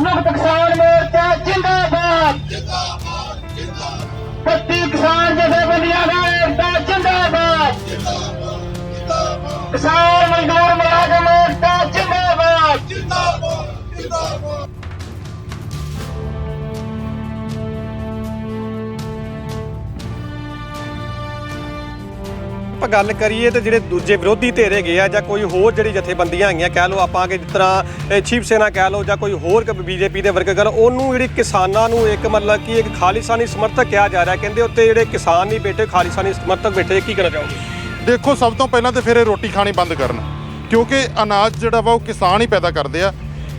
संयुक्त किसान मोर्चा जिंदाबाद, पट्टी किसान जथेबंदियां का एकता जिंदाबाद, किसान मजदूर मुलाजिम मोर्चा जिंदाबाद। ਆਪਾਂ ਗੱਲ ਕਰੀਏ ਤੇ ਜਿਹੜੇ ਦੂਜੇ ਵਿਰੋਧੀ ਧਿਰ ਹੈਗੇ ਆ ਜਾਂ ਕੋਈ ਹੋਰ ਜਿਹੜੀ ਜਥੇਬੰਦੀਆਂ ਹੈਗੀਆਂ ਕਹਿ ਲਓ ਆਪਾਂ ਕਿ ਜਿਸ ਤਰ੍ਹਾਂ ਸ਼ਿਵ ਸੈਨਾ ਕਹਿ ਲਓ ਜਾਂ ਕੋਈ ਹੋਰ ਬੀਜੇਪੀ ਦੇ ਵਰਕਰ ਉਹਨੂੰ ਜਿਹੜੀ ਕਿਸਾਨਾਂ ਨੂੰ ਇੱਕ ਮਤਲਬ ਕਿ ਇੱਕ ਖਾਲਿਸਤਾਨੀ ਸਮਰਥਕ ਕਿਹਾ ਜਾ ਰਿਹਾ ਕਹਿੰਦੇ ਉੱਤੇ ਜਿਹੜੇ ਕਿਸਾਨ ਨਹੀਂ ਬੈਠੇ ਖਾਲਿਸਤਾਨੀ ਸਮਰਥਕ ਬੈਠੇ ਕੀ ਕਰਨਾ ਚਾਹੋਗੇ? ਦੇਖੋ ਸਭ ਤੋਂ ਪਹਿਲਾਂ ਤਾਂ ਫਿਰ ਇਹ ਰੋਟੀ ਖਾਣੀ ਬੰਦ ਕਰਨ ਕਿਉਂਕਿ ਅਨਾਜ ਜਿਹੜਾ ਵਾ ਉਹ ਕਿਸਾਨ ਹੀ ਪੈਦਾ ਕਰਦੇ ਆ।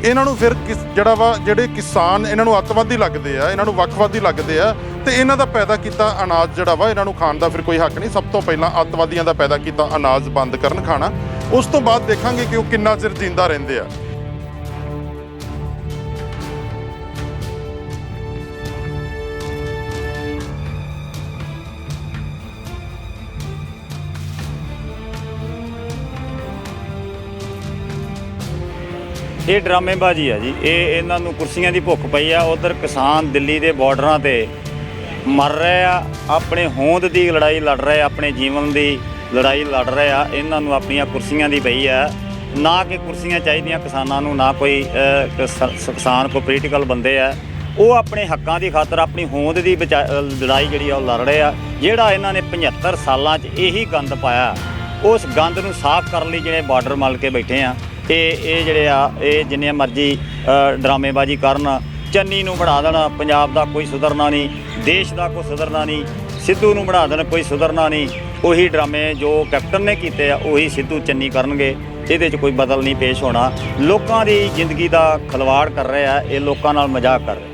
ਇਹਨਾਂ ਨੂੰ ਫਿਰ ਜਿਹੜਾ ਵਾ ਜਿਹੜੇ ਕਿਸਾਨ ਇਹਨਾਂ ਨੂੰ ਅੱਤਵਾਦੀ ਲੱਗਦੇ ਆ, ਇਹਨਾਂ ਨੂੰ ਵੱਖਵਾਦੀ ਲੱਗਦੇ ਆ ਤੇ ਇਹਨਾਂ ਦਾ ਪੈਦਾ ਕੀਤਾ ਅਨਾਜ ਜਿਹੜਾ ਵਾ ਇਹਨਾਂ ਨੂੰ ਖਾਣ ਦਾ ਫਿਰ ਕੋਈ ਹੱਕ ਨਹੀਂ। ਸਭ ਤੋਂ ਪਹਿਲਾਂ ਅੱਤਵਾਦੀਆਂ ਦਾ ਪੈਦਾ ਕੀਤਾ ਅਨਾਜ ਬੰਦ ਕਰਨ ਖਾਣਾ, ਉਸ ਤੋਂ ਬਾਅਦ ਦੇਖਾਂਗੇ ਕਿ ਉਹ ਕਿੰਨਾ ਚਿਰ ਜਿੰਦਾ ਰਹਿੰਦੇ ਆ। ਇਹ ਡਰਾਮੇਬਾਜ਼ੀ ਆ ਜੀ। ਇਹਨਾਂ ਨੂੰ ਕੁਰਸੀਆਂ ਦੀ ਭੁੱਖ ਪਈ ਆ। ਉਧਰ ਕਿਸਾਨ ਦਿੱਲੀ ਦੇ ਬਾਰਡਰਾਂ ਤੇ ਮਰ ਰਹੇ ਆ, ਆਪਣੇ ਹੋਂਦ ਦੀ ਲੜਾਈ ਲੜ ਰਹੇ, ਆਪਣੇ ਜੀਵਨ ਦੀ ਲੜਾਈ ਲੜ ਰਹੇ ਆ। ਇਹਨਾਂ ਨੂੰ ਆਪਣੀਆਂ ਕੁਰਸੀਆਂ ਦੀ ਪਈ ਆ, ਨਾ ਕਿ ਕੁਰਸੀਆਂ ਚਾਹੀਦੀਆਂ ਕਿਸਾਨਾਂ ਨੂੰ, ਨਾ ਕੋਈ ਕਿਸਾਨ ਕੋਈ ਪੋਲੀਟੀਕਲ ਬੰਦੇ ਆ। ਉਹ ਆਪਣੇ ਹੱਕਾਂ ਦੀ ਖਾਤਰ ਆਪਣੀ ਹੋਂਦ ਦੀ ਲੜਾਈ ਜਿਹੜੀ ਆ ਉਹ ਲੜ ਰਹੇ ਆ। ਜਿਹੜਾ ਇਹਨਾਂ ਨੇ 75 ਸਾਲਾਂ 'ਚ ਇਹੀ ਗੰਦ ਪਾਇਆ, ਉਸ ਗੰਦ ਨੂੰ ਸਾਫ਼ ਕਰਨ ਲਈ ਜਿਹੜੇ ਬਾਰਡਰ ਮਲ ਕੇ ਬੈਠੇ ਆ। ਇਹ ਜਿਹੜੇ ਆ ਇਹ ਜਿੰਨੇ ਮਰਜ਼ੀ ਡਰਾਮੇਬਾਜ਼ੀ ਕਰਨ, ਚੰਨੀ ਨੂੰ ਬਣਾ ਦੇਣ ਪੰਜਾਬ ਦਾ ਕੋਈ ਸੁਧਰਨਾ ਨਹੀਂ, ਦੇਸ਼ ਦਾ ਕੋਈ ਸੁਧਰਨਾ ਨਹੀਂ, ਸਿੱਧੂ ਨੂੰ ਬਣਾ ਦੇਣ ਕੋਈ ਸੁਧਰਨਾ ਨਹੀਂ। ਉਹੀ ਡਰਾਮੇ ਜੋ ਕੈਪਟਨ ਨੇ ਕੀਤੇ ਆ ਉਹੀ ਸਿੱਧੂ ਚੰਨੀ ਕਰਨਗੇ। ਇਹਦੇ 'ਚ ਕੋਈ ਬਦਲ ਨਹੀਂ ਪੇਸ਼ ਹੋਣਾ। ਲੋਕਾਂ ਦੀ ਜ਼ਿੰਦਗੀ ਦਾ ਖਿਲਵਾੜ ਕਰ ਰਹੇ ਆ, ਇਹ ਲੋਕਾਂ ਨਾਲ ਮਜ਼ਾਕ ਕਰ ਰਹੇ।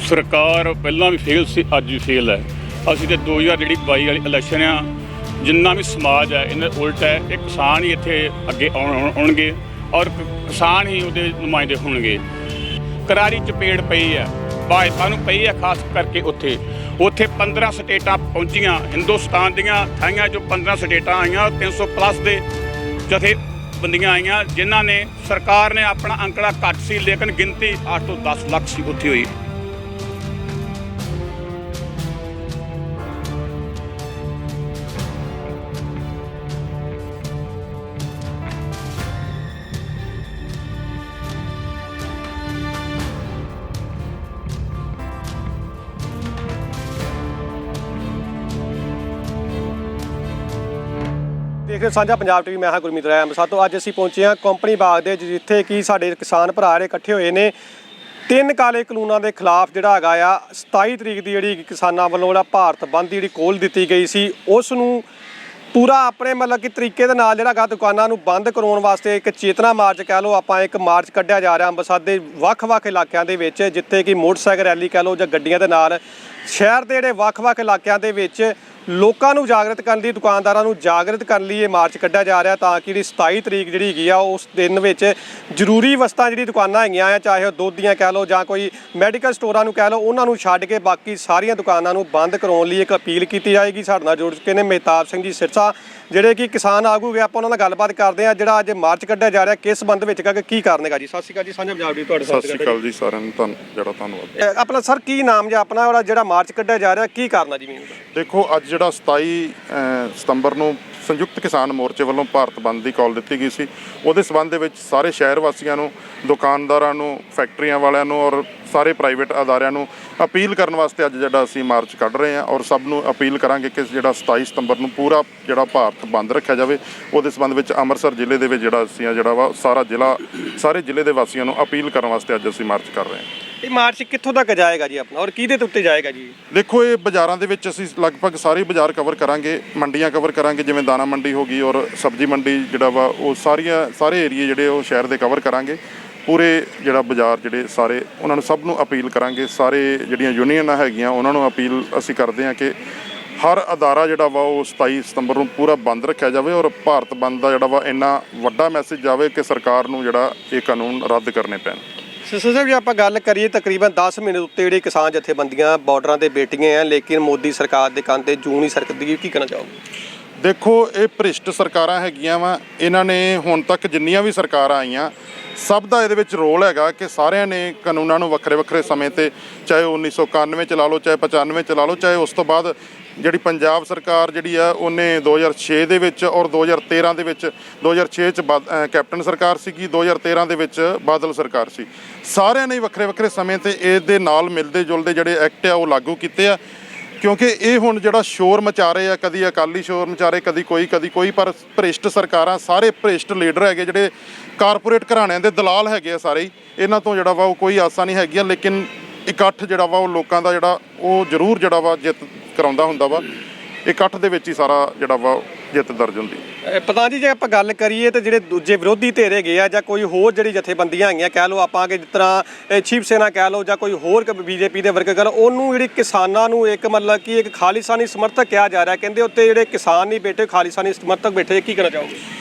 ਸਰਕਾਰ ਪਹਿਲਾਂ ਵੀ ਫੇਲ ਸੀ, ਅੱਜ ਵੀ ਫੇਲ ਹੈ। ਅਸੀਂ ਤੇ 2022 ਵਾਲੀ ਇਲੈਕਸ਼ਨ ਆ, ਜਿੰਨਾ ਵੀ ਸਮਾਜ ਹੈ ਇਹਨਾਂ ਉਲਟ ਹੈ। ਇਹ ਕਿਸਾਨ ਹੀ ਇੱਥੇ ਅੱਗੇ ਆਉਣਗੇ ਔਰ ਕਿਸਾਨ ਹੀ ਉਹਦੇ ਨੁਮਾਇੰਦੇ ਹੋਣਗੇ। ਕਰਾਰੀ ਚਪੇੜ ਪਈ ਹੈ ਭਾਜਪਾ ਨੂੰ, ਪਈ ਹੈ ਖਾਸ ਕਰਕੇ ਉੱਥੇ 15 ਸਟੇਟਾਂ ਪਹੁੰਚੀਆਂ ਹਿੰਦੁਸਤਾਨ ਦੀਆਂ ਥਾਈਆਂ, ਜੋ 15 ਸਟੇਟਾਂ ਆਈਆਂ 300+ ਦੇ ਜਥੇਬੰਦੀਆਂ ਆਈਆਂ, ਜਿਨ੍ਹਾਂ ਨੇ ਸਰਕਾਰ ਨੇ ਆਪਣਾ ਅੰਕੜਾ ਘੱਟ ਸੀ ਲੇਕਿਨ ਗਿਣਤੀ 8 ਤੋਂ 10 ਲੱਖ ਸੀ ਉੱਥੇ ਹੋਈ। ਦੇਖ ਰਹੇ ਸਾਂਝਾ ਪੰਜਾਬ ਟੀਵੀ, ਮੈਂ ਹਾਂ ਗੁਰਮੀਤ ਰਾਏ ਅੰਮ੍ਰਿਤਸਰ ਤੋਂ। ਅੱਜ ਅਸੀਂ ਪਹੁੰਚੇ ਹਾਂ ਕੰਪਨੀ ਬਾਗ ਦੇ, ਜਿੱਥੇ ਕਿ ਸਾਡੇ ਕਿਸਾਨ ਭਰਾ ਜਿਹੜੇ ਇਕੱਠੇ ਹੋਏ ਨੇ 3 ਕਾਲੇ ਕਾਨੂੰਨਾਂ ਦੇ ਖਿਲਾਫ ਜਿਹੜਾ ਹੈਗਾ ਆ 27 ਤਰੀਕ ਦੀ ਜਿਹੜੀ ਕਿਸਾਨਾਂ ਵੱਲੋਂ ਜਿਹੜਾ ਭਾਰਤ ਬੰਦ ਦੀ ਜਿਹੜੀ ਕੋਲ ਦਿੱਤੀ ਗਈ ਸੀ, ਉਸ ਨੂੰ ਪੂਰਾ ਆਪਣੇ ਮਤਲਬ ਕਿ ਤਰੀਕੇ ਦੇ ਨਾਲ ਜਿਹੜਾ ਹੈਗਾ ਦੁਕਾਨਾਂ ਨੂੰ ਬੰਦ ਕਰਾਉਣ ਵਾਸਤੇ ਇੱਕ ਚੇਤਨਾ ਮਾਰਚ ਕਹਿ ਲਓ ਆਪਾਂ, ਇੱਕ ਮਾਰਚ ਕੱਢਿਆ ਜਾ ਰਿਹਾ ਅੰਮ੍ਰਿਤਸਰ ਦੇ ਵੱਖ-ਵੱਖ ਇਲਾਕਿਆਂ ਦੇ ਵਿੱਚ, ਜਿੱਥੇ ਕਿ ਮੋਟਰਸਾਈਕਲ ਰੈਲੀ ਕਹਿ ਲਓ ਜਾਂ ਗੱਡੀਆਂ ਦੇ ਨਾਲ ਸ਼ਹਿਰ ਦੇ ਜਿਹੜੇ ਵੱਖ-ਵੱਖ ਇਲਾਕਿਆਂ ਦੇ ਵਿੱਚ ਲੋਕਾਂ ਨੂੰ ਜਾਗਰਤ ਕਰਨ ਲਈ, ਦੁਕਾਨਦਾਰਾਂ ਨੂੰ ਜਾਗਰਤ ਕਰਨ ਲਈ ਇਹ ਮਾਰਚ ਕੱਢਿਆ ਜਾ ਰਿਹਾ, ਤਾਂ ਕਿ ਜਿਹੜੀ 27 ਤਰੀਕ ਜਿਹੜੀ ਹੈਗੀ ਆ ਉਸ ਦਿਨ ਵਿੱਚ ਜ਼ਰੂਰੀ ਵਸਤਾਂ ਜਿਹੜੀ ਦੁਕਾਨਾਂ ਹੈਗੀਆਂ ਆ, ਚਾਹੇ ਉਹ ਦੁੱਧ ਦੀਆਂ ਕਹਿ ਲਓ ਜਾਂ ਕੋਈ ਮੈਡੀਕਲ ਸਟੋਰਾਂ ਨੂੰ ਕਹਿ ਲਓ, ਉਹਨਾਂ ਨੂੰ ਛੱਡ ਕੇ ਬਾਕੀ ਸਾਰੀਆਂ ਦੁਕਾਨਾਂ ਨੂੰ ਬੰਦ ਕਰਾਉਣ ਲਈ ਇੱਕ ਅਪੀਲ ਕੀਤੀ ਜਾਏਗੀ। ਸਾਡੇ ਨਾਲ ਜੁੜ ਚੁੱਕੇ ਨੇ ਮਹਿਤਾਬ ਸਿੰਘ ਜੀ ਸਿਰਸਾ, ਜਿਹੜੇ ਕਿ ਕਿਸਾਨ ਆਗੂ ਗਏ। ਆਪਾਂ ਉਹਨਾਂ ਨਾਲ ਗੱਲਬਾਤ ਕਰਦੇ ਆ। ਜਿਹੜਾ ਅੱਜ ਮਾਰਚ ਕੱਢਿਆ ਜਾ ਰਿਹਾ ਕਿਸ ਸੰਬੰਧ ਵਿੱਚ ਹੈਗਾ, ਕੀ ਕਾਰਨ ਹੈਗਾ ਜੀ? ਸਤਿ ਸ਼੍ਰੀ ਅਕਾਲ ਜੀ, ਸਾਂਝਾ ਪੰਜਾਬ ਦੀ ਤੁਹਾਡੇ ਸਤਿ ਸ਼੍ਰੀ ਅਕਾਲ ਜੀ ਸਾਰਿਆਂ ਨੂੰ, ਧੰਨਵਾਦ। ਆਪਣਾ ਸਰ ਕੀ ਨਾਮ ਜਾਂ ਆਪਣਾ ਔਰ ਜਿਹੜਾ ਮਾਰਚ ਕੱਢਿਆ ਜਾ ਰਿਹਾ ਕੀ ਕਾਰਨ ਹੈ ਜੀ? ਦੇਖੋ ਅੱਜ ਜਿਹੜਾ 27 ਸਤੰਬਰ ਨੂੰ ਸੰਯੁਕਤ ਕਿਸਾਨ ਮੋਰਚੇ ਵੱਲੋਂ ਭਾਰਤ ਬੰਦ ਦੀ ਕਾਲ ਦਿੱਤੀ ਗਈ ਸੀ, ਉਹਦੇ ਸਬੰਧ ਦੇ ਵਿੱਚ ਸਾਰੇ ਸ਼ਹਿਰ ਵਾਸੀਆਂ ਨੂੰ, ਦੁਕਾਨਦਾਰਾਂ ਨੂੰ, ਫੈਕਟਰੀਆਂ ਵਾਲਿਆਂ ਨੂੰ ਔਰ ਸਾਰੇ ਪ੍ਰਾਈਵੇਟ ਅਦਾਰਿਆਂ ਨੂੰ ਅਪੀਲ ਕਰਨ ਵਾਸਤੇ ਅੱਜ ਜਿਹੜਾ ਅਸੀਂ ਮਾਰਚ ਕੱਢ ਰਹੇ ਹਾਂ। ਔਰ ਸਭ ਨੂੰ ਅਪੀਲ ਕਰਾਂਗੇ ਕਿ ਜਿਹੜਾ 27 ਸਤੰਬਰ ਨੂੰ ਪੂਰਾ ਜਿਹੜਾ ਭਾਰਤ ਬੰਦ ਰੱਖਿਆ ਜਾਵੇ। ਉਹਦੇ ਸਬੰਧ ਵਿੱਚ ਅੰਮ੍ਰਿਤਸਰ ਜ਼ਿਲ੍ਹੇ ਦੇ ਵਿੱਚ ਜਿਹੜਾ ਅਸੀਂ ਜਿਹੜਾ ਵਾ ਸਾਰਾ ਜ਼ਿਲ੍ਹਾ, ਸਾਰੇ ਜ਼ਿਲ੍ਹੇ ਦੇ ਵਾਸੀਆਂ ਨੂੰ ਅਪੀਲ ਕਰਨ ਵਾਸਤੇ ਅੱਜ ਅਸੀਂ ਮਾਰਚ ਕਰ ਰਹੇ ਹਾਂ। ਇਹ ਮਾਰਚ ਕਿੱਥੋਂ ਤੱਕ ਜਾਏਗਾ ਜੀ ਆਪਣਾ, ਔਰ ਕਿਹਦੇ ਉੱਤੇ ਜਾਏਗਾ ਜੀ? ਦੇਖੋ ਇਹ ਬਾਜ਼ਾਰਾਂ ਦੇ ਵਿੱਚ ਅਸੀਂ ਲਗਭਗ ਸਾਰੇ ਬਾਜ਼ਾਰ ਕਵਰ ਕਰਾਂਗੇ, ਮੰਡੀਆਂ ਕਵਰ ਕਰਾਂਗੇ, ਜਿਵੇਂ ਦਾਣਾ ਮੰਡੀ ਹੋ ਗਈ ਔਰ ਸਬਜ਼ੀ ਮੰਡੀ ਜਿਹੜਾ ਵਾ ਉਹ ਸਾਰੇ ਏਰੀਏ ਜਿਹੜੇ ਉਹ ਸ਼ਹਿਰ ਦੇ ਕਵਰ ਕਰਾਂਗੇ। ਪੂਰੇ ਜਿਹੜਾ ਬਾਜ਼ਾਰ ਜਿਹੜੇ ਸਾਰੇ ਉਹਨਾਂ ਨੂੰ ਸਭ ਨੂੰ ਅਪੀਲ ਕਰਾਂਗੇ। ਸਾਰੇ ਜਿਹੜੀਆਂ ਯੂਨੀਅਨਾਂ ਹੈਗੀਆਂ ਉਹਨਾਂ ਨੂੰ ਅਪੀਲ ਅਸੀਂ ਕਰਦੇ ਹਾਂ ਕਿ ਹਰ ਅਦਾਰਾ ਜਿਹੜਾ ਵਾ ਉਹ 27 ਸਤੰਬਰ ਨੂੰ ਪੂਰਾ ਬੰਦ ਰੱਖਿਆ ਜਾਵੇ ਔਰ ਭਾਰਤ ਬੰਦ ਦਾ ਜਿਹੜਾ ਵਾ ਇੰਨਾ ਵੱਡਾ ਮੈਸੇਜ ਜਾਵੇ ਕਿ ਸਰਕਾਰ ਨੂੰ ਜਿਹੜਾ ਇਹ ਕਾਨੂੰਨ ਰੱਦ ਕਰਨੇ ਪੈਣ। ਸਿਸਟਰ ਸਾਹਿਬ ਜੇ ਆਪਾਂ ਗੱਲ ਕਰੀਏ ਤਕਰੀਬਨ 10 ਮਹੀਨੇ ਉੱਤੇ ਜਿਹੜੇ ਕਿਸਾਨ ਜਥੇਬੰਦੀਆਂ ਬਾਰਡਰਾਂ ਤੇ ਬੈਠੀਆਂ ਆ ਲੇਕਿਨ ਮੋਦੀ ਸਰਕਾਰ ਦੇ ਕੰਨ ਤੇ ਜੂੰ ਨਹੀਂ ਸਰਕਦੀ, ਕੀ ਕਹਿਣਾ ਚਾਹੋਗੇ? ਦੇਖੋ ਇਹ ਭ੍ਰਿਸ਼ਟ ਸਰਕਾਰਾਂ ਹੈਗੀਆਂ ਵਾ, ਇਹਨਾਂ ਨੇ ਹੁਣ ਤੱਕ ਜਿੰਨੀਆਂ ਵੀ ਸਰਕਾਰਾਂ ਆਈਆਂ ਸਭ ਦਾ ਇਹਦੇ ਵਿੱਚ ਰੋਲ ਹੈਗਾ ਕਿ ਸਾਰਿਆਂ ਨੇ ਕਾਨੂੰਨਾਂ ਨੂੰ ਵੱਖਰੇ ਵੱਖਰੇ ਸਮੇਂ ਤੇ, ਚਾਹੇ 1991 ਚ ਲਾ ਲਓ, ਚਾਹੇ 95 ਚ ਲਾ ਲਓ, ਚਾਹੇ ਉਸ ਤੋਂ ਬਾਅਦ ਜਿਹੜੀ ਪੰਜਾਬ ਸਰਕਾਰ ਜਿਹੜੀ ਆ ਉਹਨੇ 2006 ਦੇ ਵਿੱਚ ਔਰ 2013 ਦੇ ਵਿੱਚ, 2006 ਚ ਕੈਪਟਨ ਸਰਕਾਰ ਸੀਗੀ, 2013 ਦੇ ਵਿੱਚ ਬਾਦਲ ਸਰਕਾਰ ਸੀ, ਸਾਰਿਆਂ ਨੇ ਵੱਖਰੇ ਵੱਖਰੇ ਸਮੇਂ ਤੇ ਇਹਦੇ ਨਾਲ ਮਿਲਦੇ ਜੁਲਦੇ ਜਿਹੜੇ ਐਕਟ ਆ ਉਹ ਲਾਗੂ ਕੀਤੇ ਆ। ਕਿਉਂਕਿ ਇਹ ਹੁਣ ਜਿਹੜਾ ਸ਼ੋਰ ਮਚਾ ਰਹੇ ਆ, ਕਦੀ ਅਕਾਲੀ ਸ਼ੋਰ ਮਚਾ ਰਹੇ, ਕਦੀ ਕੋਈ, ਪਰ ਭ੍ਰਿਸ਼ਟ ਸਰਕਾਰਾਂ, ਸਾਰੇ ਭ੍ਰਿਸ਼ਟ ਲੀਡਰ ਹੈਗੇ ਜਿਹੜੇ ਕਾਰਪੋਰੇਟ ਘਰਾਣਿਆਂ ਦੇ ਦਲਾਲ ਹੈਗੇ ਆ ਸਾਰੇ ਹੀ, ਇਹਨਾਂ ਤੋਂ ਜਿਹੜਾ ਵਾ ਉਹ ਕੋਈ ਆਸਾਂ ਨਹੀਂ ਹੈਗੀਆਂ। ਲੇਕਿਨ ਇਕੱਠ ਜਿਹੜਾ ਵਾ ਉਹ ਲੋਕਾਂ ਦਾ ਜਿਹੜਾ ਉਹ ਜ਼ਰੂਰ ਜਿਹੜਾ ਵਾ ਜਿੱਤ ਕਰਾਉਂਦਾ ਹੁੰਦਾ ਵਾ, ਇਕੱਠ ਦੇ ਵਿੱਚ ਹੀ ਸਾਰਾ ਜਿਹੜਾ ਵਾ ਜਿੱਤ ਦਰਜ ਹੁੰਦੀ। ਪ੍ਰਧਾਨ ਜੀ ਜੇ ਆਪਾਂ ਗੱਲ ਕਰੀਏ ਤਾਂ ਜਿਹੜੇ ਦੂਜੇ ਵਿਰੋਧੀ ਧਿਰ ਹੈਗੇ ਆ ਜਾਂ ਕੋਈ ਹੋਰ ਜਿਹੜੀ ਜਥੇਬੰਦੀਆਂ ਹੈਗੀਆਂ ਕਹਿ ਲਓ ਆਪਾਂ ਕਿ ਜਿਸ ਤਰ੍ਹਾਂ ਸ਼ਿਵ ਸੈਨਾ ਕਹਿ ਲਓ ਜਾਂ ਕੋਈ ਹੋਰ ਬੀਜੇਪੀ ਦੇ ਵਰਗ ਕਰ, ਉਹਨੂੰ ਜਿਹੜੀ ਕਿਸਾਨਾਂ ਨੂੰ ਇੱਕ ਮਤਲਬ ਕਿ ਇੱਕ ਖਾਲਿਸਤਾਨੀ ਸਮਰਥਕ ਕਿਹਾ ਜਾ ਰਿਹਾ, ਕਹਿੰਦੇ ਉੱਤੇ ਜਿਹੜੇ ਕਿਸਾਨ ਨਹੀਂ ਬੈਠੇ ਖਾਲਿਸਤਾਨੀ ਸਮਰਥਕ ਬੈਠੇ, ਕੀ ਕਹਿਣਾ ਚਾਹੋਗੇ?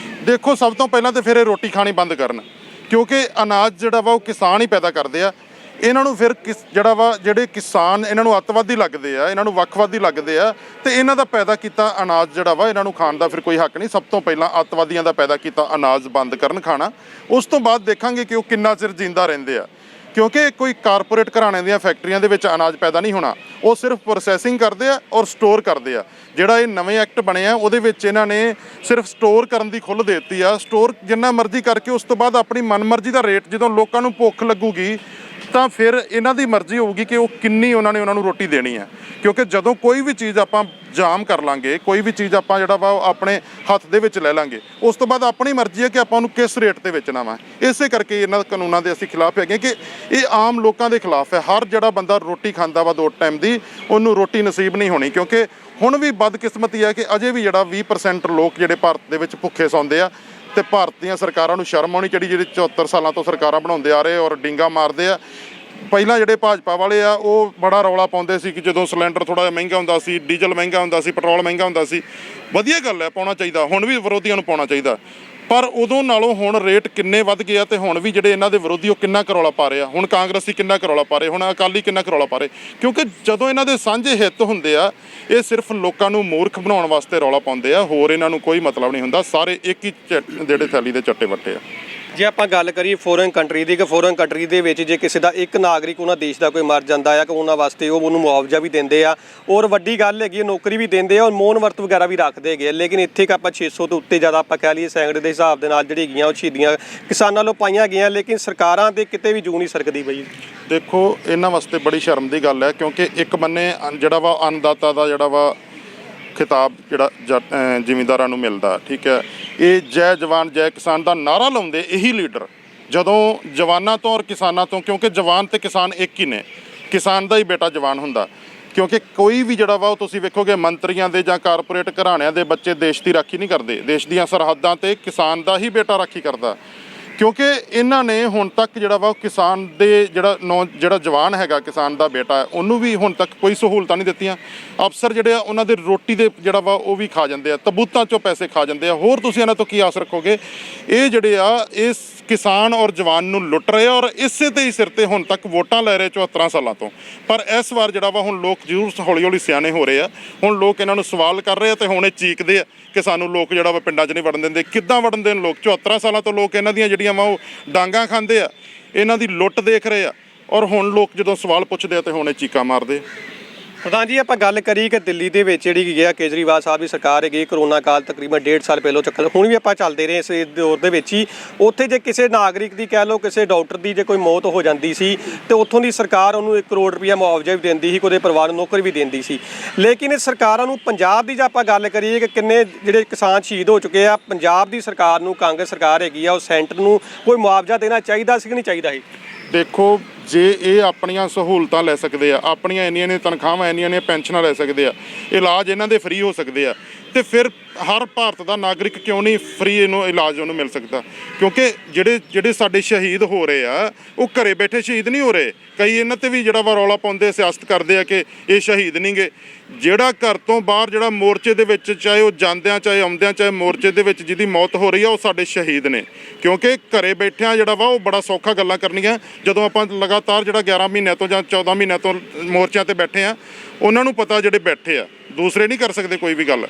ਦੇਖੋ ਸਭ ਤੋਂ ਪਹਿਲਾਂ ਤਾਂ ਫਿਰ ਇਹ ਰੋਟੀ ਖਾਣੀ ਬੰਦ ਕਰਨ, ਕਿਉਂਕਿ ਅਨਾਜ ਜਿਹੜਾ ਵਾ ਉਹ ਕਿਸਾਨ ਹੀ ਪੈਦਾ ਕਰਦੇ ਆ। ਇਹਨਾਂ ਨੂੰ ਫਿਰ ਜਿਹੜਾ ਵਾ ਜਿਹੜੇ ਕਿਸਾਨ ਇਹਨਾਂ ਨੂੰ ਅੱਤਵਾਦੀ ਲੱਗਦੇ ਆ, ਇਹਨਾਂ ਨੂੰ ਵੱਖਵਾਦੀ ਲੱਗਦੇ ਆ, ਤੇ ਇਹਨਾਂ ਦਾ ਪੈਦਾ ਕੀਤਾ ਅਨਾਜ ਜਿਹੜਾ ਵਾ ਇਹਨਾਂ ਨੂੰ ਖਾਣ ਦਾ ਫਿਰ ਕੋਈ ਹੱਕ ਨਹੀਂ। ਸਭ ਤੋਂ ਪਹਿਲਾਂ ਅੱਤਵਾਦੀਆਂ ਦਾ ਪੈਦਾ ਕੀਤਾ ਅਨਾਜ ਬੰਦ ਕਰਨ ਖਾਣਾ, ਉਸ ਤੋਂ ਬਾਅਦ ਦੇਖਾਂਗੇ ਕਿ ਉਹ ਕਿੰਨਾ ਚਿਰ ਜਿੰਦਾ ਰਹਿੰਦੇ ਆ। ਕਿਉਂਕਿ ਕੋਈ ਕਾਰਪੋਰੇਟ ਘਰਾਣੇ ਦੀਆਂ ਫੈਕਟਰੀਆਂ ਦੇ ਵਿੱਚ ਅਨਾਜ ਪੈਦਾ ਨਹੀਂ ਹੋਣਾ, ਉਹ ਸਿਰਫ ਪ੍ਰੋਸੈਸਿੰਗ ਕਰਦੇ ਆ ਔਰ ਸਟੋਰ ਕਰਦੇ ਆ। ਜਿਹੜਾ ਇਹ ਨਵੇਂ ਐਕਟ ਬਣੇ ਆ ਉਹਦੇ ਵਿੱਚ ਇਹਨਾਂ ਨੇ ਸਿਰਫ ਸਟੋਰ ਕਰਨ ਦੀ ਖੁੱਲ੍ਹ ਦੇ ਦਿੱਤੀ ਆ। ਸਟੋਰ ਜਿੰਨਾ ਮਰਜ਼ੀ ਕਰਕੇ ਉਸ ਤੋਂ ਬਾਅਦ ਆਪਣੀ ਮਨਮਰਜ਼ੀ ਦਾ ਰੇਟ, ਜਦੋਂ ਲੋਕਾਂ ਨੂੰ ਭੁੱਖ ਲੱਗੂਗੀ ਤਾਂ ਫਿਰ ਇਹਨਾਂ ਦੀ ਮਰਜ਼ੀ ਹੋਊਗੀ ਕਿ ਉਹ ਕਿੰਨੀ ਉਹਨਾਂ ਨੂੰ ਰੋਟੀ ਦੇਣੀ ਹੈ। ਕਿਉਂਕਿ ਜਦੋਂ ਕੋਈ ਵੀ ਚੀਜ਼ ਆਪਾਂ ਜਾਮ ਕਰ ਲਾਂਗੇ, ਕੋਈ ਵੀ ਚੀਜ਼ ਆਪਾਂ ਜਿਹੜਾ ਵਾ ਆਪਣੇ ਹੱਥ ਦੇ ਵਿੱਚ ਲੈ ਲਾਂਗੇ, ਉਸ ਤੋਂ ਬਾਅਦ ਆਪਣੀ ਮਰਜ਼ੀ ਹੈ ਕਿ ਆਪਾਂ ਉਹਨੂੰ ਕਿਸ ਰੇਟ ਤੇ ਵੇਚਣਾ ਵਾ। ਇਸੇ ਕਰਕੇ ਇਹਨਾਂ ਕਾਨੂੰਨਾਂ ਦੇ ਅਸੀਂ ਖਿਲਾਫ ਹੈਗੇ ਕਿ ਇਹ ਆਮ ਲੋਕਾਂ ਦੇ ਖਿਲਾਫ ਹੈ। ਹਰ ਜਿਹੜਾ ਬੰਦਾ ਰੋਟੀ ਖਾਂਦਾ ਵਾ 2 ਟਾਈਮ ਦੀ, ਉਹਨੂੰ ਰੋਟੀ ਨਸੀਬ ਨਹੀਂ ਹੋਣੀ। ਕਿਉਂਕਿ ਹੁਣ ਵੀ ਬਦਕਿਸਮਤੀ ਹੈ ਕਿ ਅਜੇ ਵੀ ਜਿਹੜਾ 20% ਲੋਕ ਜਿਹੜੇ ਭਾਰਤ ਦੇ ਵਿੱਚ ਭੁੱਖੇ ਸੌਂਦੇ ਆ, ਤੇ ਭਾਰਤ ਦੀਆਂ ਸਰਕਾਰਾਂ ਨੂੰ ਸ਼ਰਮ ਆਉਣੀ ਚਾਹੀਦੀ ਜਿਹੜੇ 74 ਸਾਲਾਂ ਤੋਂ ਸਰਕਾਰਾਂ ਬਣਾਉਂਦੇ ਆ ਰਹੇ ਔਰ ਡਿੰਗਾ ਮਾਰਦੇ ਆ। ਪਹਿਲਾਂ ਜਿਹੜੇ ਭਾਜਪਾ ਵਾਲੇ ਆ ਉਹ ਬੜਾ ਰੌਲਾ ਪਾਉਂਦੇ ਸੀ ਕਿ ਜਦੋਂ ਸਿਲੰਡਰ ਥੋੜ੍ਹਾ ਜਿਹਾ ਮਹਿੰਗਾ ਹੁੰਦਾ ਸੀ, ਡੀਜ਼ਲ ਮਹਿੰਗਾ ਹੁੰਦਾ ਸੀ, ਪੈਟਰੋਲ ਮਹਿੰਗਾ ਹੁੰਦਾ ਸੀ। ਵਧੀਆ ਗੱਲ ਹੈ, ਪਾਉਣਾ ਚਾਹੀਦਾ, ਹੁਣ ਵੀ ਵਿਰੋਧੀਆਂ ਨੂੰ ਪਾਉਣਾ ਚਾਹੀਦਾ। ਪਰ ਉਦੋਂ ਨਾਲੋਂ ਹੁਣ ਰੇਟ ਕਿੰਨੇ ਵੱਧ ਗਏ ਆ, ਤੇ ਹੁਣ ਵੀ ਜਿਹੜੇ ਇਹਨਾਂ ਦੇ ਵਿਰੋਧੀ ਉਹ ਕਿੰਨਾ ਕਰੌਲਾ ਪਾ ਰਹੇ ਆ। ਹੁਣ ਕਾਂਗਰਸੀ ਕਿੰਨਾ ਕਰੌਲਾ ਪਾ ਰਹੇ, ਹੁਣ ਅਕਾਲੀ ਕਿੰਨਾ ਕਰੌਲਾ ਪਾ ਰਹੇ। ਕਿਉਂਕਿ ਜਦੋਂ ਇਹਨਾਂ ਦੇ ਸਾਂਝੇ ਹਿੱਤ ਹੁੰਦੇ ਆ, ਇਹ ਸਿਰਫ ਲੋਕਾਂ ਨੂੰ ਮੂਰਖ ਬਣਾਉਣ ਵਾਸਤੇ ਰੌਲਾ ਪਾਉਂਦੇ ਆ, ਹੋਰ ਇਹਨਾਂ ਨੂੰ ਕੋਈ ਮਤਲਬ ਨਹੀਂ ਹੁੰਦਾ। ਸਾਰੇ ਇੱਕ ਹੀ ਜਿਹੜੇ ਥੈਲੀ ਦੇ ਚੱਟੇ ਵੱਟੇ ਆ। ਜੇ ਆਪਾਂ ਗੱਲ ਕਰੀਏ ਫੋਰਨ ਕੰਟਰੀ ਦੀ, ਕਿ ਫੋਰਨ ਕੰਟਰੀ ਦੇ ਵਿੱਚ ਜੇ ਕਿਸੇ ਦਾ ਇੱਕ ਨਾਗਰਿਕ ਉਹਨਾਂ ਦੇਸ਼ ਦਾ ਕੋਈ ਮਰ ਜਾਂਦਾ ਆ ਕਿ ਉਹਨਾਂ ਵਾਸਤੇ ਉਹ ਉਹਨੂੰ ਮੁਆਵਜ਼ਾ ਵੀ ਦਿੰਦੇ ਆ, ਔਰ ਵੱਡੀ ਗੱਲ ਹੈਗੀ ਨੌਕਰੀ ਵੀ ਦਿੰਦੇ ਆ ਔਰ ਮੌਨ ਵਰਤ ਵਗੈਰਾ ਵੀ ਰੱਖਦੇ ਹੈਗੇ। ਲੇਕਿਨ ਇੱਥੇ ਆਪਾਂ 600 ਤੋਂ ਉੱਤੇ ਜ਼ਿਆਦਾ ਆਪਾਂ ਕਹਿ ਲਈਏ ਸੈਂਕੜੇ ਦੇ ਹਿਸਾਬ ਦੇ ਨਾਲ ਜਿਹੜੀ ਹੈਗੀਆਂ ਉਹ ਸ਼ਹੀਦੀਆਂ ਕਿਸਾਨਾਂ ਵੱਲੋਂ ਪਾਈਆਂ ਗਈਆਂ, ਲੇਕਿਨ ਸਰਕਾਰਾਂ ਦੇ ਕਿਤੇ ਵੀ ਜੂ ਨਹੀਂ ਸਰਕਦੀ ਬਈ। ਦੇਖੋ ਇਹਨਾਂ ਵਾਸਤੇ ਬੜੀ ਸ਼ਰਮ ਦੀ ਗੱਲ ਹੈ, ਕਿਉਂਕਿ ਇੱਕ ਬੰਨੇ ਜਿਹੜਾ ਵਾ ਅੰਨਦਾਤਾ ਦਾ ਜਿਹੜਾ ਵਾ ਖਿਤਾਬ ਜਿਹੜਾ ਜ਼ਿਮੀਂਦਾਰਾਂ ਨੂੰ ਮਿਲਦਾ, ਠੀਕ ਹੈ, ਇਹ ਜੈ ਜਵਾਨ ਜੈ ਕਿਸਾਨ ਦਾ ਨਾਅਰਾ ਲਾਉਂਦੇ ਇਹੀ ਲੀਡਰ ਜਦੋਂ ਜਵਾਨਾਂ ਤੋਂ ਔਰ ਕਿਸਾਨਾਂ ਤੋਂ, ਕਿਉਂਕਿ ਜਵਾਨ ਤੇ ਕਿਸਾਨ ਇੱਕ ਹੀ ਨੇ, ਕਿਸਾਨ ਦਾ ਹੀ ਬੇਟਾ ਜਵਾਨ ਹੁੰਦਾ। ਕਿਉਂਕਿ ਕੋਈ ਵੀ ਜਿਹੜਾ ਵਾ ਉਹ ਤੁਸੀਂ ਵੇਖੋਗੇ ਮੰਤਰੀਆਂ ਦੇ ਜਾਂ ਕਾਰਪੋਰੇਟ ਘਰਾਣਿਆਂ ਦੇ ਬੱਚੇ ਦੇਸ਼ ਦੀ ਰਾਖੀ ਨਹੀਂ ਕਰਦੇ, ਦੇਸ਼ ਦੀਆਂ ਸਰਹੱਦਾਂ ਤੇ ਕਿਸਾਨ ਦਾ ਹੀ ਬੇਟਾ ਰਾਖੀ ਕਰਦਾ। ਕਿਉਂਕਿ ਇਹਨਾਂ ਨੇ ਹੁਣ ਤੱਕ ਜਿਹੜਾ ਵਾ ਕਿਸਾਨ ਦੇ ਜਿਹੜਾ ਜਵਾਨ ਹੈਗਾ ਕਿਸਾਨ ਦਾ ਬੇਟਾ ਉਹਨੂੰ ਵੀ ਹੁਣ ਤੱਕ ਕੋਈ ਸਹੂਲਤਾਂ ਨਹੀਂ ਦਿੱਤੀਆਂ। ਅਫਸਰ ਜਿਹੜੇ ਆ ਉਹਨਾਂ ਦੇ ਰੋਟੀ ਦੇ ਜਿਹੜਾ ਵਾ ਉਹ ਵੀ ਖਾ ਜਾਂਦੇ ਆ, ਤਬੂਤਾਂ 'ਚੋਂ ਪੈਸੇ ਖਾ ਜਾਂਦੇ ਆ। ਹੋਰ ਤੁਸੀਂ ਇਹਨਾਂ ਤੋਂ ਕੀ ਆਸ ਰੱਖੋਗੇ? ਇਹ ਜਿਹੜੇ ਆ ਇਸ ਕਿਸਾਨ ਔਰ ਜਵਾਨ ਨੂੰ ਲੁੱਟ ਰਹੇ ਔਰ ਇਸੇ ਤੇ ਹੀ ਸਿਰ ਤੇ ਹੁਣ ਤੱਕ ਵੋਟਾਂ ਲੈ ਰਹੇ 74 ਸਾਲਾਂ ਤੋਂ। ਪਰ ਇਸ ਵਾਰ ਜਿਹੜਾ ਵਾ ਹੁਣ ਲੋਕ ਜ਼ਰੂਰ ਹੌਲੀ ਹੌਲੀ ਸਿਆਣੇ ਹੋ ਰਹੇ ਆ। ਹੁਣ ਲੋਕ ਇਹਨਾਂ ਨੂੰ ਸਵਾਲ ਕਰ ਰਹੇ ਆ ਤੇ ਹੁਣ ਇਹ ਚੀਕਦੇ ਆ ਕਿ ਸਾਨੂੰ ਲੋਕ ਜਿਹੜਾ ਵਾ ਪਿੰਡਾਂ 'ਚ ਨਹੀਂ ਵੜਨ ਦਿੰਦੇ। ਕਿੱਦਾਂ ਵੜਨ ਦੇਣ ਲੋਕ? 74 ਸਾਲਾਂ ਤੋਂ ਲੋਕ ਇਹਨਾਂ ਦੀਆਂ ਜਿਹੜੀਆਂ ਵਾ ਉਹ ਡਾਂਗਾਂ ਖਾਂਦੇ ਆ, ਇਹਨਾਂ ਦੀ ਲੁੱਟ ਦੇਖ ਰਹੇ ਆ, ਔਰ ਹੁਣ ਲੋਕ ਜਦੋਂ ਸਵਾਲ ਪੁੱਛਦੇ ਆ ਤੇ ਹੁਣ ਇਹ ਚੀਕਾਂ ਮਾਰਦੇ। ਪ੍ਰਧਾਨ ਜੀ ਆਪਾਂ ਗੱਲ ਕਰੀਏ ਕਿ ਦਿੱਲੀ ਦੇ ਵਿੱਚ ਜਿਹੜੀ ਗਿਆ ਕੇਜਰੀਵਾਲ ਸਾਹਿਬ ਦੀ ਸਰਕਾਰ ਹੈਗੀ, ਕਰੋਨਾ ਕਾਲ ਤਕਰੀਬਨ 1.5 ਸਾਲ ਪਹਿਲਾਂ ਚੱਕਰ, ਹੁਣ ਵੀ ਆਪਾਂ ਚੱਲਦੇ ਰਹੇ ਇਸ ਦੌਰ ਦੇ ਵਿੱਚ ਹੀ। ਉੱਥੇ ਜੇ ਕਿਸੇ ਨਾਗਰਿਕ ਦੀ ਕਹਿ ਲਓ, ਕਿਸੇ ਡਾਕਟਰ ਦੀ ਜੇ ਕੋਈ ਮੌਤ ਹੋ ਜਾਂਦੀ ਸੀ ਤੇ ਉੱਥੋਂ ਦੀ ਸਰਕਾਰ ਉਹਨੂੰ 1 ਕਰੋੜ ਰੁਪਇਆ ਮੁਆਵਜ਼ਾ ਵੀ ਦਿੰਦੀ ਸੀ, ਉਹਦੇ ਪਰਿਵਾਰ ਨੂੰ ਨੌਕਰੀ ਵੀ ਦਿੰਦੀ ਸੀ। ਲੇਕਿਨ ਇਹ ਸਰਕਾਰਾਂ ਨੂੰ ਪੰਜਾਬ ਦੀ ਜੇ ਆਪਾਂ ਗੱਲ ਕਰੀਏ ਕਿ ਕਿੰਨੇ ਜਿਹੜੇ ਕਿਸਾਨ ਸ਼ਹੀਦ ਹੋ ਚੁੱਕੇ ਆ, ਪੰਜਾਬ ਦੀ ਸਰਕਾਰ ਨੂੰ, ਕਾਂਗਰਸ ਸਰਕਾਰ ਹੈਗੀ ਆ, ਉਹ ਸੈਂਟਰ ਨੂੰ ਕੋਈ ਮੁਆਵਜ਼ਾ ਦੇਣਾ ਚਾਹੀਦਾ ਸੀ ਕਿ ਨਹੀਂ ਚਾਹੀਦਾ ਸੀ? ਦੇਖੋ ਜੇ ਇਹ ਆਪਣੀਆਂ ਸਹੂਲਤਾਂ ਲੈ ਸਕਦੇ ਆ, ਆਪਣੀਆਂ ਇੰਨੀਆਂ ਨੇ ਤਨਖਾਹਾਂ, ਇੰਨੀਆਂ ਨੇ ਪੈਨਸ਼ਨਾਂ ਲੈ ਸਕਦੇ ਆ, ਇਲਾਜ ਇਹਨਾਂ ਦੇ ਫ੍ਰੀ ਹੋ ਸਕਦੇ ਆ, ਤੇ ਫਿਰ ਹਰ ਭਾਰਤ ਦਾ ਨਾਗਰਿਕ ਕਿਉਂ ਨਹੀਂ ਫ੍ਰੀ ਇਹਨੂੰ ਇਲਾਜ ਉਹਨੂੰ ਮਿਲ ਸਕਦਾ? ਕਿਉਂਕਿ ਜਿਹੜੇ ਸਾਡੇ ਸ਼ਹੀਦ ਹੋ ਰਹੇ ਆ ਉਹ ਘਰੇ ਬੈਠੇ ਸ਼ਹੀਦ ਨਹੀਂ ਹੋ ਰਹੇ। ਕਈ ਇਹਨਾਂ ਤੇ ਵੀ ਜਿਹੜਾ ਵਾ ਰੌਲਾ ਪਾਉਂਦੇ, ਸਿਆਸਤ ਕਰਦੇ ਆ ਕਿ ਇਹ ਸ਼ਹੀਦ ਨਹੀਂਗੇ। ਜਿਹੜਾ ਘਰ ਤੋਂ ਬਾਹਰ ਜਿਹੜਾ ਮੋਰਚੇ ਦੇ ਵਿੱਚ, ਚਾਹੇ ਉਹ ਜਾਂਦਿਆਂ ਚਾਹੇ ਆਉਂਦਿਆਂ ਚਾਹੇ ਮੋਰਚੇ ਦੇ ਵਿੱਚ ਜਿਹਦੀ ਮੌਤ ਹੋ ਰਹੀ ਆ, ਉਹ ਸਾਡੇ ਸ਼ਹੀਦ ਨੇ। ਕਿਉਂਕਿ ਘਰੇ ਬੈਠਿਆਂ ਜਿਹੜਾ ਵਾ ਉਹ ਬੜਾ ਸੌਖਾ ਗੱਲਾਂ ਕਰਨੀਆਂ। ਜਦੋਂ ਆਪਾਂ ਲਗਾਤਾਰ ਜਿਹੜਾ 11 ਮਹੀਨਿਆਂ ਤੋਂ ਜਾਂ 14 ਮਹੀਨਿਆਂ ਤੋਂ ਮੋਰਚਿਆਂ ਤੇ ਬੈਠੇ ਆ, ਉਹਨਾਂ ਨੂੰ ਪਤਾ ਜਿਹੜੇ ਬੈਠੇ ਆ, ਦੂਸਰੇ ਨਹੀਂ ਕਰ ਸਕਦੇ ਕੋਈ ਵੀ ਗੱਲ।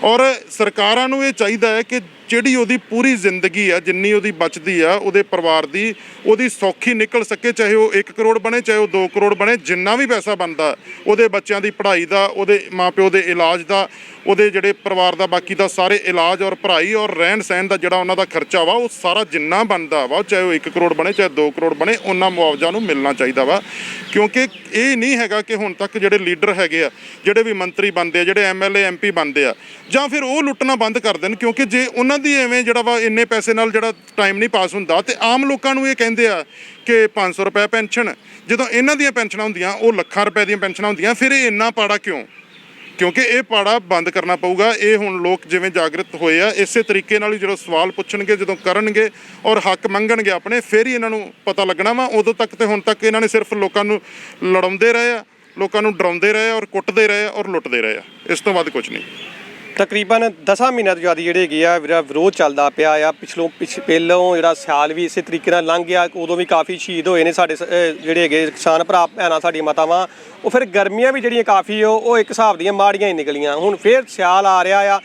ਔਰ ਸਰਕਾਰਾਂ ਨੂੰ ਇਹ ਚਾਹੀਦਾ ਹੈ ਕਿ ਜਿਹੜੀ ਉਹਦੀ ਪੂਰੀ ਜ਼ਿੰਦਗੀ ਆ, ਜਿੰਨੀ ਉਹਦੀ ਬਚਦੀ ਆ, ਉਹਦੇ ਪਰਿਵਾਰ ਦੀ, ਉਹਦੀ ਸੌਖੀ ਨਿਕਲ ਸਕੇ। ਚਾਹੇ ਉਹ 1 ਕਰੋੜ ਬਣੇ, ਚਾਹੇ ਉਹ 2 ਕਰੋੜ ਬਣੇ, ਜਿੰਨਾ ਵੀ ਪੈਸਾ ਬਣਦਾ ਉਹਦੇ ਬੱਚਿਆਂ ਦੀ ਪੜ੍ਹਾਈ ਦਾ, ਉਹਦੇ ਮਾਪਿਓ ਦੇ ਇਲਾਜ ਦਾ, ਉਹਦੇ ਜਿਹੜੇ ਪਰਿਵਾਰ ਦਾ ਬਾਕੀ ਦਾ ਸਾਰੇ ਇਲਾਜ ਔਰ ਪੜ੍ਹਾਈ ਔਰ ਰਹਿਣ ਸਹਿਣ ਦਾ ਜਿਹੜਾ ਉਹਨਾਂ ਦਾ ਖਰਚਾ ਵਾ, ਉਹ ਸਾਰਾ ਜਿੰਨਾ ਬਣਦਾ ਵਾ, ਚਾਹੇ ਉਹ 1 ਕਰੋੜ ਬਣੇ ਚਾਹੇ 2 ਕਰੋੜ ਬਣੇ, ਉਹਨਾਂ ਮੁਆਵਜ਼ਾ ਨੂੰ ਮਿਲਣਾ ਚਾਹੀਦਾ ਵਾ। ਕਿਉਂਕਿ ਇਹ ਨਹੀਂ ਹੈਗਾ ਕਿ ਹੁਣ ਤੱਕ ਜਿਹੜੇ ਲੀਡਰ ਹੈਗੇ ਆ, ਜਿਹੜੇ ਵੀ ਮੰਤਰੀ ਬਣਦੇ ਆ, ਜਿਹੜੇ MLA MP ਬਣਦੇ ਆ, ਜਾਂ ਫਿਰ ਉਹ ਲੁੱਟਣਾ ਬੰਦ ਕਰ ਦੇਣ। ਕਿਉਂਕਿ ਜੇ ਉਹਨਾਂ ਦੀ ਐਵੇਂ ਜਿਹੜਾ ਵਾ ਇੰਨੇ ਪੈਸੇ ਨਾਲ ਜਿਹੜਾ ਟਾਈਮ ਨਹੀਂ ਪਾਸ ਹੁੰਦਾ, ਤੇ ਆਮ ਲੋਕਾਂ ਨੂੰ ਇਹ ਕਹਿੰਦੇ ਆ ਕਿ 500 ਰੁਪਏ ਪੈਨਸ਼ਨ, ਜਦੋਂ ਇਹਨਾਂ ਦੀਆਂ ਪੈਨਸ਼ਨਾਂ ਹੁੰਦੀਆਂ ਉਹ ਲੱਖਾਂ ਰੁਪਏ ਦੀਆਂ ਪੈਨਸ਼ਨਾਂ ਹੁੰਦੀਆਂ, ਫਿਰ ਇਹ ਇੰਨਾ ਪਾੜਾ ਕਿਉਂ? ਕਿਉਂਕਿ ਇਹ ਪਾੜਾ ਬੰਦ ਕਰਨਾ ਪਊਗਾ। ਇਹ ਹੁਣ ਲੋਕ ਜਿਵੇਂ ਜਾਗਰਤ ਹੋਏ ਆ, ਇਸੇ ਤਰੀਕੇ ਨਾਲ ਹੀ ਜਦੋਂ ਸਵਾਲ ਪੁੱਛਣਗੇ, ਜਦੋਂ ਕਰਨਗੇ ਔਰ ਹੱਕ ਮੰਗਣਗੇ ਆਪਣੇ, ਫਿਰ ਹੀ ਇਹਨਾਂ ਨੂੰ ਪਤਾ ਲੱਗਣਾ ਵਾ। ਉਦੋਂ ਤੱਕ ਤੇ ਹੁਣ ਤੱਕ ਇਹਨਾਂ ਨੇ ਸਿਰਫ ਲੋਕਾਂ ਨੂੰ ਲੜਾਉਂਦੇ ਰਹੇ ਆ, ਲੋਕਾਂ ਨੂੰ ਡਰਾਉਂਦੇ ਰਹੇ ਔਰ ਕੁੱਟਦੇ ਰਹੇ ਔਰ ਲੁੱਟਦੇ ਰਹੇ ਆ। ਇਸ ਤੋਂ ਵੱਧ ਕੁਝ ਨਹੀਂ। ਤਕਰੀਬਨ 10 ਮਹੀਨਿਆਂ ਤੋਂ ਜ਼ਿਆਦਾ ਜਿਹੜੇ ਹੈਗੇ ਆ ਵਿਰੋਧ ਚੱਲਦਾ ਪਿਆ ਆ। ਪਹਿਲੋਂ ਜਿਹੜਾ ਸਿਆਲ ਵੀ ਇਸੇ ਤਰੀਕੇ ਨਾਲ ਲੰਘ ਗਿਆ, ਉਦੋਂ ਵੀ ਕਾਫੀ ਸ਼ਹੀਦ ਹੋਏ ਨੇ ਸਾਡੇ ਜਿਹੜੇ ਹੈਗੇ ਕਿਸਾਨ ਭਰਾ ਭੈਣਾਂ, ਸਾਡੀਆਂ ਮਾਤਾਵਾਂ। ਉਹ ਫਿਰ ਗਰਮੀਆਂ ਵੀ ਜਿਹੜੀਆਂ ਕਾਫੀ ਉਹ ਇੱਕ ਹਿਸਾਬ ਦੀਆਂ ਮਾੜੀਆਂ ਹੀ ਨਿਕਲੀਆਂ। ਹੁਣ ਫਿਰ ਸਿਆਲ ਆ ਰਿਹਾ ਆ,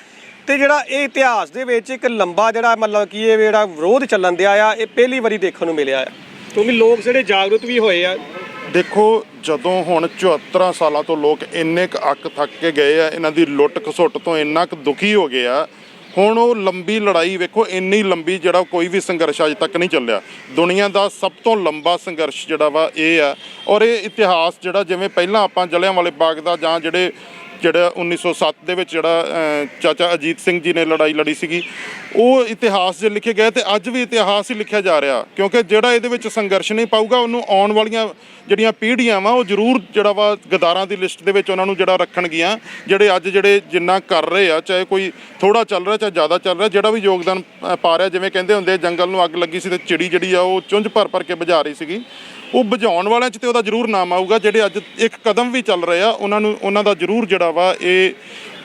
ਤੇ ਜਿਹੜਾ ਇਹ ਇਤਿਹਾਸ ਦੇ ਵਿੱਚ ਇੱਕ ਲੰਬਾ ਜਿਹੜਾ ਮਤਲਬ ਕਿ ਇਹ ਜਿਹੜਾ ਵਿਰੋਧ ਚੱਲਣ ਦਿਆ ਆ, ਇਹ ਪਹਿਲੀ ਵਾਰੀ ਦੇਖਣ ਨੂੰ ਮਿਲਿਆ ਆ, ਕਿਉਂਕਿ ਲੋਕ ਜਿਹੜੇ ਜਾਗਰੂਕ ਵੀ ਹੋਏ ਆ। ਦੇਖੋ, ਜਦੋਂ ਹੁਣ 74 ਸਾਲਾਂ ਤੋਂ ਲੋਕ ਇੰਨੇ ਕੁ ਅੱਕ ਥੱਕ ਕੇ ਗਏ ਆ, ਇਹਨਾਂ ਦੀ ਲੁੱਟ ਖਸੁੱਟ ਤੋਂ ਇੰਨਾ ਕੁ ਦੁਖੀ ਹੋ ਗਏ ਆ, ਹੁਣ ਉਹ ਲੰਬੀ ਲੜਾਈ ਵੇਖੋ, ਇੰਨੀ ਲੰਬੀ ਜਿਹੜਾ ਕੋਈ ਵੀ ਸੰਘਰਸ਼ ਅੱਜ ਤੱਕ ਨਹੀਂ ਚੱਲਿਆ। ਦੁਨੀਆ ਦਾ ਸਭ ਤੋਂ ਲੰਬਾ ਸੰਘਰਸ਼ ਜਿਹੜਾ ਵਾ ਇਹ ਆ। ਔਰ ਇਹ ਇਤਿਹਾਸ ਜਿਹੜਾ, ਜਿਵੇਂ ਪਹਿਲਾਂ ਆਪਾਂ ਜਲਿਆਂਵਾਲੇ ਬਾਗ ਦਾ, ਜਾਂ ਜਿਹੜਾ 1907 ਦੇ ਵਿੱਚ ਜਿਹੜਾ ਚਾਚਾ ਅਜੀਤ ਸਿੰਘ ਜੀ ਨੇ ਲੜਾਈ ਲੜੀ ਸੀਗੀ, ਉਹ ਇਤਿਹਾਸ ਜੇ ਲਿਖੇ ਗਏ, ਤੇ ਅੱਜ ਵੀ ਇਤਿਹਾਸ ਹੀ ਲਿਖਿਆ ਜਾ ਰਿਹਾ। ਕਿਉਂਕਿ ਜਿਹੜਾ ਇਹਦੇ ਵਿੱਚ ਸੰਘਰਸ਼ ਨਹੀਂ ਪਾਊਗਾ, ਉਹਨੂੰ ਆਉਣ ਵਾਲੀਆਂ ਜਿਹੜੀਆਂ ਪੀੜ੍ਹੀਆਂ ਵਾ ਉਹ ਜ਼ਰੂਰ ਜਿਹੜਾ ਵਾ ਗਦਾਰਾਂ ਦੀ ਲਿਸਟ ਦੇ ਵਿੱਚ ਉਹਨਾਂ ਨੂੰ ਜਿਹੜਾ ਰੱਖਣਗੀਆਂ। ਜਿਹੜੇ ਅੱਜ ਜਿੰਨਾ ਕਰ ਰਹੇ ਆ, ਚਾਹੇ ਕੋਈ ਥੋੜਾ ਚੱਲ ਰਿਹਾ ਚਾਹੇ ਜ਼ਿਆਦਾ ਚੱਲ ਰਿਹਾ, ਜਿਹੜਾ ਵੀ ਯੋਗਦਾਨ ਪਾ ਰਿਹਾ। ਜਿਵੇਂ ਕਹਿੰਦੇ ਹੁੰਦੇ ਜੰਗਲ ਨੂੰ ਅੱਗ ਲੱਗੀ ਸੀ ਤੇ ਚਿੜੀ ਜਿਹੜੀ ਆ ਉਹ ਚੁੰਝ ਭਰ ਕੇ ਬੁਝਾ ਰਹੀ ਸੀਗੀ, ਉਹ ਬੁਝਾਉਣ ਵਾਲਿਆਂ 'ਚ ਤੇ ਉਹਦਾ ਜ਼ਰੂਰ ਨਾਮ ਆਊਗਾ। ਜਿਹੜੇ ਅੱਜ ਇੱਕ ਕਦਮ ਵੀ ਚੱਲ ਰਹੇ ਆ, ਉਹਨਾਂ ਦਾ ਜ਼ਰੂਰ ਜਿਹੜਾ ਵਾ ਇਹ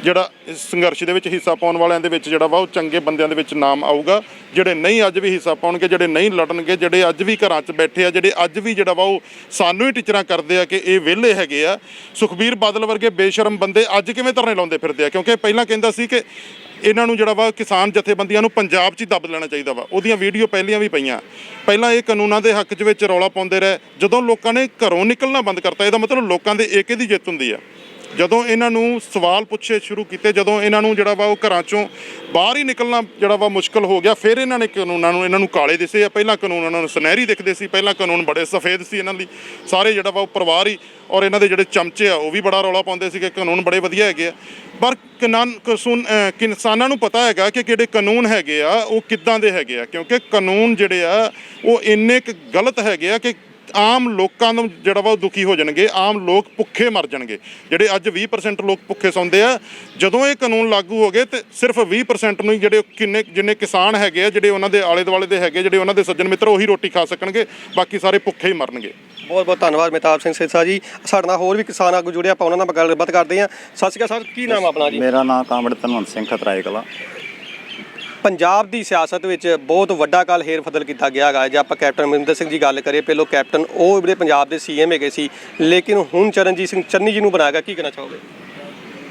ਜਿਹੜਾ ਸੰਘਰਸ਼ ਦੇ ਵਿੱਚ ਹਿੱਸਾ ਪਾਉਣ ਵਾਲਿਆਂ ਦੇ ਵਿੱਚ ਜਿਹੜਾ ਵਾ ਉਹ ਚੰਗੇ ਬੰਦਿਆਂ ਦੇ ਵਿੱਚ ਨਾਮ ਆਊਗਾ। ਜਿਹੜੇ ਨਹੀਂ ਅੱਜ ਵੀ ਹਿੱਸਾ ਪਾਉਣਗੇ, ਜਿਹੜੇ ਨਹੀਂ ਲੜਨਗੇ, ਜਿਹੜੇ ਅੱਜ ਵੀ ਘਰਾਂ 'ਚ ਬੈਠੇ ਆ, ਜਿਹੜੇ ਅੱਜ ਵੀ ਜਿਹੜਾ ਵਾ ਉਹ ਸਾਨੂੰ ਹੀ ਟੀਚਰਾਂ ਕਰਦੇ ਆ ਕਿ ਇਹ ਵਿਹਲੇ ਹੈਗੇ ਆ। ਸੁਖਬੀਰ ਬਾਦਲ ਵਰਗੇ ਬੇਸ਼ਰਮ ਬੰਦੇ ਅੱਜ ਕਿਵੇਂ ਧਰਨੇ ਲਾਉਂਦੇ ਫਿਰਦੇ ਆ? ਕਿਉਂਕਿ ਪਹਿਲਾਂ ਕਹਿੰਦਾ ਸੀ ਕਿ ਇਹਨਾਂ ਨੂੰ ਜਿਹੜਾ ਵਾ ਕਿਸਾਨ ਜਥੇਬੰਦੀਆਂ ਨੂੰ ਪੰਜਾਬ 'ਚ ਹੀ ਦੱਬ ਲੈਣਾ ਚਾਹੀਦਾ ਵਾ। ਉਹਦੀਆਂ ਵੀਡੀਓ ਪਹਿਲੀਆਂ ਵੀ ਪਈਆਂ। ਪਹਿਲਾਂ ਇਹ ਕਾਨੂੰਨਾਂ ਦੇ ਹੱਕ 'ਚ ਵਿੱਚ ਰੌਲਾ ਪਾਉਂਦੇ ਰਹੇ। ਜਦੋਂ ਲੋਕਾਂ ਨੇ ਘਰੋਂ ਨਿਕਲਣਾ ਬੰਦ ਕਰਤਾ, ਇਹਦਾ ਮਤਲਬ ਲੋਕਾਂ ਦੇ ਏਕੇ ਦੀ ਜਿੱਤ ਹੁੰਦੀ ਆ। ਜਦੋਂ ਇਹਨਾਂ ਨੂੰ ਸਵਾਲ ਪੁੱਛੇ ਸ਼ੁਰੂ ਕੀਤੇ, ਜਦੋਂ ਇਹਨਾਂ ਨੂੰ ਜਿਹੜਾ ਵਾ ਉਹ ਘਰਾਂ 'ਚੋਂ ਬਾਹਰ ਹੀ ਨਿਕਲਣਾ ਜਿਹੜਾ ਵਾ ਮੁਸ਼ਕਲ ਹੋ ਗਿਆ, ਫਿਰ ਇਹਨਾਂ ਨੇ ਕਾਨੂੰਨਾਂ ਨੂੰ, ਇਹਨਾਂ ਨੂੰ ਕਾਲੇ ਦਿਸੇ ਆ। ਪਹਿਲਾਂ ਕਾਨੂੰਨ ਇਹਨਾਂ ਨੂੰ ਸੁਨਹਿਰੀ ਦਿਖਦੇ ਸੀ, ਪਹਿਲਾਂ ਕਾਨੂੰਨ ਬੜੇ ਸਫੇਦ ਸੀ ਇਹਨਾਂ ਲਈ। ਸਾਰੇ ਜਿਹੜਾ ਵਾ ਉਹ ਪਰਿਵਾਰ ਹੀ, ਔਰ ਇਹਨਾਂ ਦੇ ਜਿਹੜੇ ਚਮਚੇ ਆ ਉਹ ਵੀ ਬੜਾ ਰੌਲਾ ਪਾਉਂਦੇ ਸੀ ਕਿ ਕਾਨੂੰਨ ਬੜੇ ਵਧੀਆ ਹੈਗੇ ਆ। ਪਰ ਕਿਸਾਨਾਂ ਨੂੰ ਪਤਾ ਹੈਗਾ ਕਿ ਕਿਹੜੇ ਕਾਨੂੰਨ ਹੈਗੇ ਆ, ਉਹ ਕਿੱਦਾਂ ਦੇ ਹੈਗੇ ਆ। ਕਿਉਂਕਿ ਕਾਨੂੰਨ ਜਿਹੜੇ ਆ ਉਹ ਇੰਨੇ ਕੁ ਗਲਤ ਹੈਗੇ ਆ ਕਿ ਆਮ ਲੋਕਾਂ ਨੂੰ ਜਿਹੜਾ ਵਾ ਉਹ ਦੁਖੀ ਹੋ ਜਾਣਗੇ। ਆਮ ਲੋਕ ਭੁੱਖੇ ਮਰ ਜਾਣਗੇ। ਜਿਹੜੇ ਅੱਜ 20% ਲੋਕ ਭੁੱਖੇ ਸੌਂਦੇ ਆ, ਜਦੋਂ ਇਹ ਕਾਨੂੰਨ ਲਾਗੂ ਹੋ ਗਏ ਤੇ ਸਿਰਫ 20% ਨੂੰ ਹੀ ਜਿਹੜੇ ਜਿੰਨੇ ਕਿਸਾਨ ਹੈਗੇ ਆ, ਜਿਹੜੇ ਉਹਨਾਂ ਦੇ ਆਲੇ ਦੁਆਲੇ ਦੇ ਹੈਗੇ, ਜਿਹੜੇ ਉਹਨਾਂ ਦੇ ਸੱਜਣ ਮਿੱਤਰ, ਉਹੀ ਰੋਟੀ ਖਾ ਸਕਣਗੇ। ਬਾਕੀ ਸਾਰੇ ਭੁੱਖੇ ਹੀ ਮਰਨਗੇ। ਬਹੁਤ ਬਹੁਤ ਧੰਨਵਾਦ ਮਹਿਤਾਬ ਸਿੰਘ ਸਿਰਸਾ ਜੀ। ਸਾਡੇ ਨਾਲ ਹੋਰ ਵੀ ਕਿਸਾਨ ਆਗੂ ਜੁੜੇ, ਆਪਾਂ ਉਹਨਾਂ ਨਾਲ ਗੱਲਬਾਤ ਕਰਦੇ ਹਾਂ। ਸਤਿ ਸ਼੍ਰੀ ਅਕਾਲ ਸਰ, ਕੀ ਨਾਮ ਆਪਣਾ ਜੀ? ਮੇਰਾ ਨਾਮ ਕਾਮੜ ਧਨਵੰਤ ਸਿੰਘ ਖਤਰਾਏ ਕਲਾਂ। ਪੰਜਾਬ ਦੀ ਸਿਆਸਤ ਵਿੱਚ ਬਹੁਤ ਵੱਡਾ ਕੱਲ੍ਹ ਹੇਰ ਫਦਲ ਕੀਤਾ ਗਿਆ ਹੈਗਾ। ਜੇ ਆਪਾਂ ਕੈਪਟਨ ਅਮਰਿੰਦਰ ਸਿੰਘ ਦੀ ਗੱਲ ਕਰੀਏ, ਪਹਿਲੋਂ ਕੈਪਟਨ ਉਹ ਜਿਹੜੇ ਪੰਜਾਬ ਦੇ CM ਹੈਗੇ ਸੀ, ਲੇਕਿਨ ਹੁਣ ਚਰਨਜੀਤ ਸਿੰਘ ਚੰਨੀ ਜੀ ਨੂੰ ਬਣਾਇਆ ਗਿਆ। ਕੀ ਕਹਿਣਾ ਚਾਹੋਗੇ?